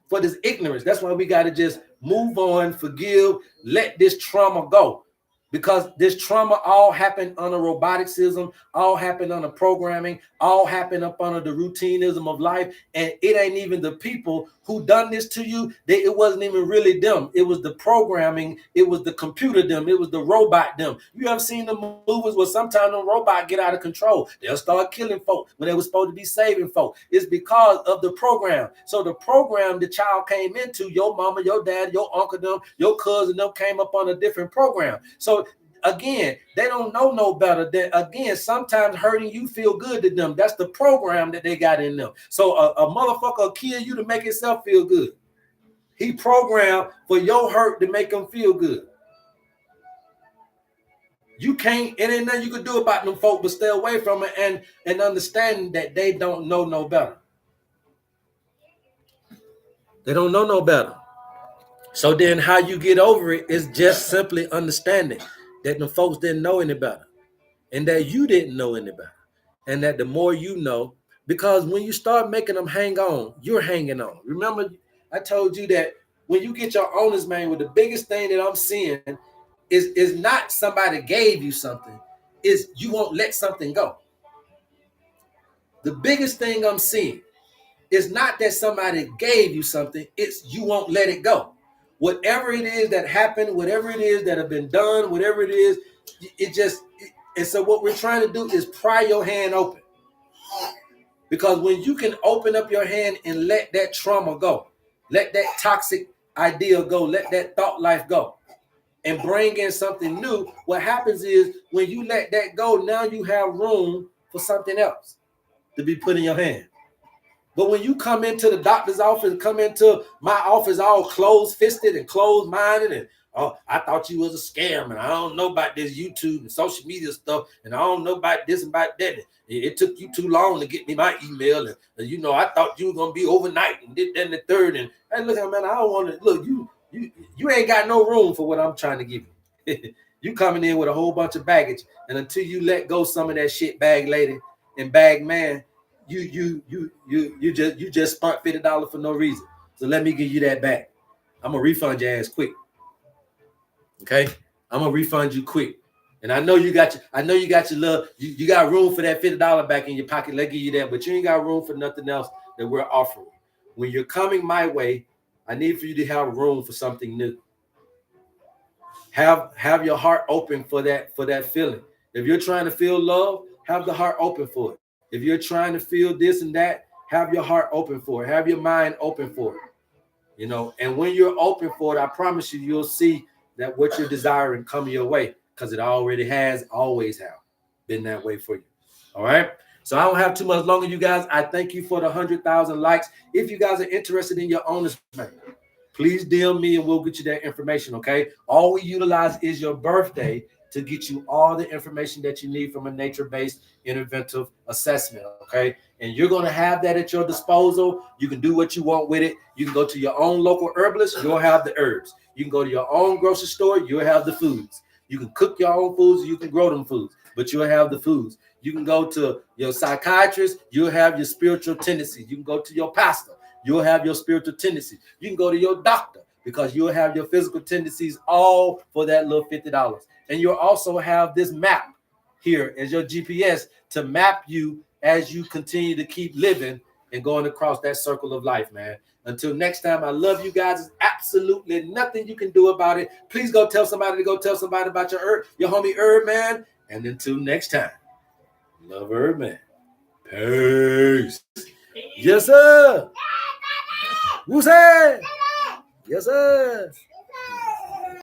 for this ignorance. That's why we got to just move on, forgive, let this trauma go. Because this trauma all happened under roboticism, all happened under programming, all happened up under the routinism of life. And it ain't even the people who done this to you. It wasn't even really them. It was the programming. It was the computer them. It was the robot them. You have seen the movies where sometimes the robot get out of control. They'll start killing folk when they were supposed to be saving folk. It's because of the program. So the program the child came into, your mama, your dad, your uncle them, your cousin them came up on a different program. So again, they don't know no better. That again, sometimes hurting you feel good to them. That's the program that they got in them. So a motherfucker will kill you to make himself feel good. He programmed for your hurt to make him feel good. You can't, it ain't nothing you can do about them folk, but stay away from it and understanding that they don't know no better. They don't know no better. So then how you get over it is just simply understanding that the folks didn't know any better and that you didn't know any better. And that the more you know, because when you start making them hang on, you're hanging on. Remember, I told you that when you get your owner's manual, the biggest thing that I'm seeing is not somebody gave you something, is you won't let something go. The biggest thing I'm seeing is not that somebody gave you something, it's you won't let it go. Whatever it is that happened, whatever it is that have been done, whatever it is, and so what we're trying to do is pry your hand open. Because when you can open up your hand and let that trauma go, let that toxic idea go, let that thought life go, and bring in something new, what happens is when you let that go, now you have room for something else to be put in your hand. But when you come into the doctor's office, come into my office all closed-fisted and closed-minded, and oh, I thought you was a scam, and I don't know about this YouTube and social media stuff, and I don't know about this and about that. It took you too long to get me my email, and you know, I thought you were gonna be overnight, and did that and the third. And hey, look, man, I don't want to look. You ain't got no room for what I'm trying to give you. You coming in with a whole bunch of baggage, and until you let go some of that shit, bag lady and bag man, you just spent $50 for no reason. So let me give you that back. I'm gonna refund your ass quick. Okay, I'm gonna refund you quick. And I know you got your love. You got room for that $50 back in your pocket. Let's give you that, but you ain't got room for nothing else that we're offering. When you're coming my way, I need for you to have room for something new. Have your heart open for that feeling. If you're trying to feel love, have the heart open for it. If you're trying to feel this and that, have your heart open for it. Have your mind open for it. You know, and when you're open for it, I promise you, you'll see that what you're desiring come your way, because it already has, always have been that way for you. All right. So I don't have too much longer, you guys. I thank you for the 100,000 likes. If you guys are interested in your owner's manual, please DM me and we'll get you that information. Okay. All we utilize is your birthday to get you all the information that you need from a nature-based interventive assessment, okay? And you're going to have that at your disposal. You can do what you want with it. You can go to your own local herbalist, you'll have the herbs. You can go to your own grocery store, you'll have the foods. You can cook your own foods, you can grow them foods. but you'll have the foods. You can go to your psychiatrist, you'll have your spiritual tendencies. You can go to your pastor, you'll have your spiritual tendencies. You can go to your doctor because you'll have your physical tendencies, all for that little $50. And you'll also have this map here as your GPS to map you as you continue to keep living and going across that circle of life, man. Until next time, I love you guys. There's absolutely nothing you can do about it. Please go tell somebody to go tell somebody about your homie HerbMan. And until next time, love HerbMan. Peace. Yes, sir. Who's that? Yes, sir.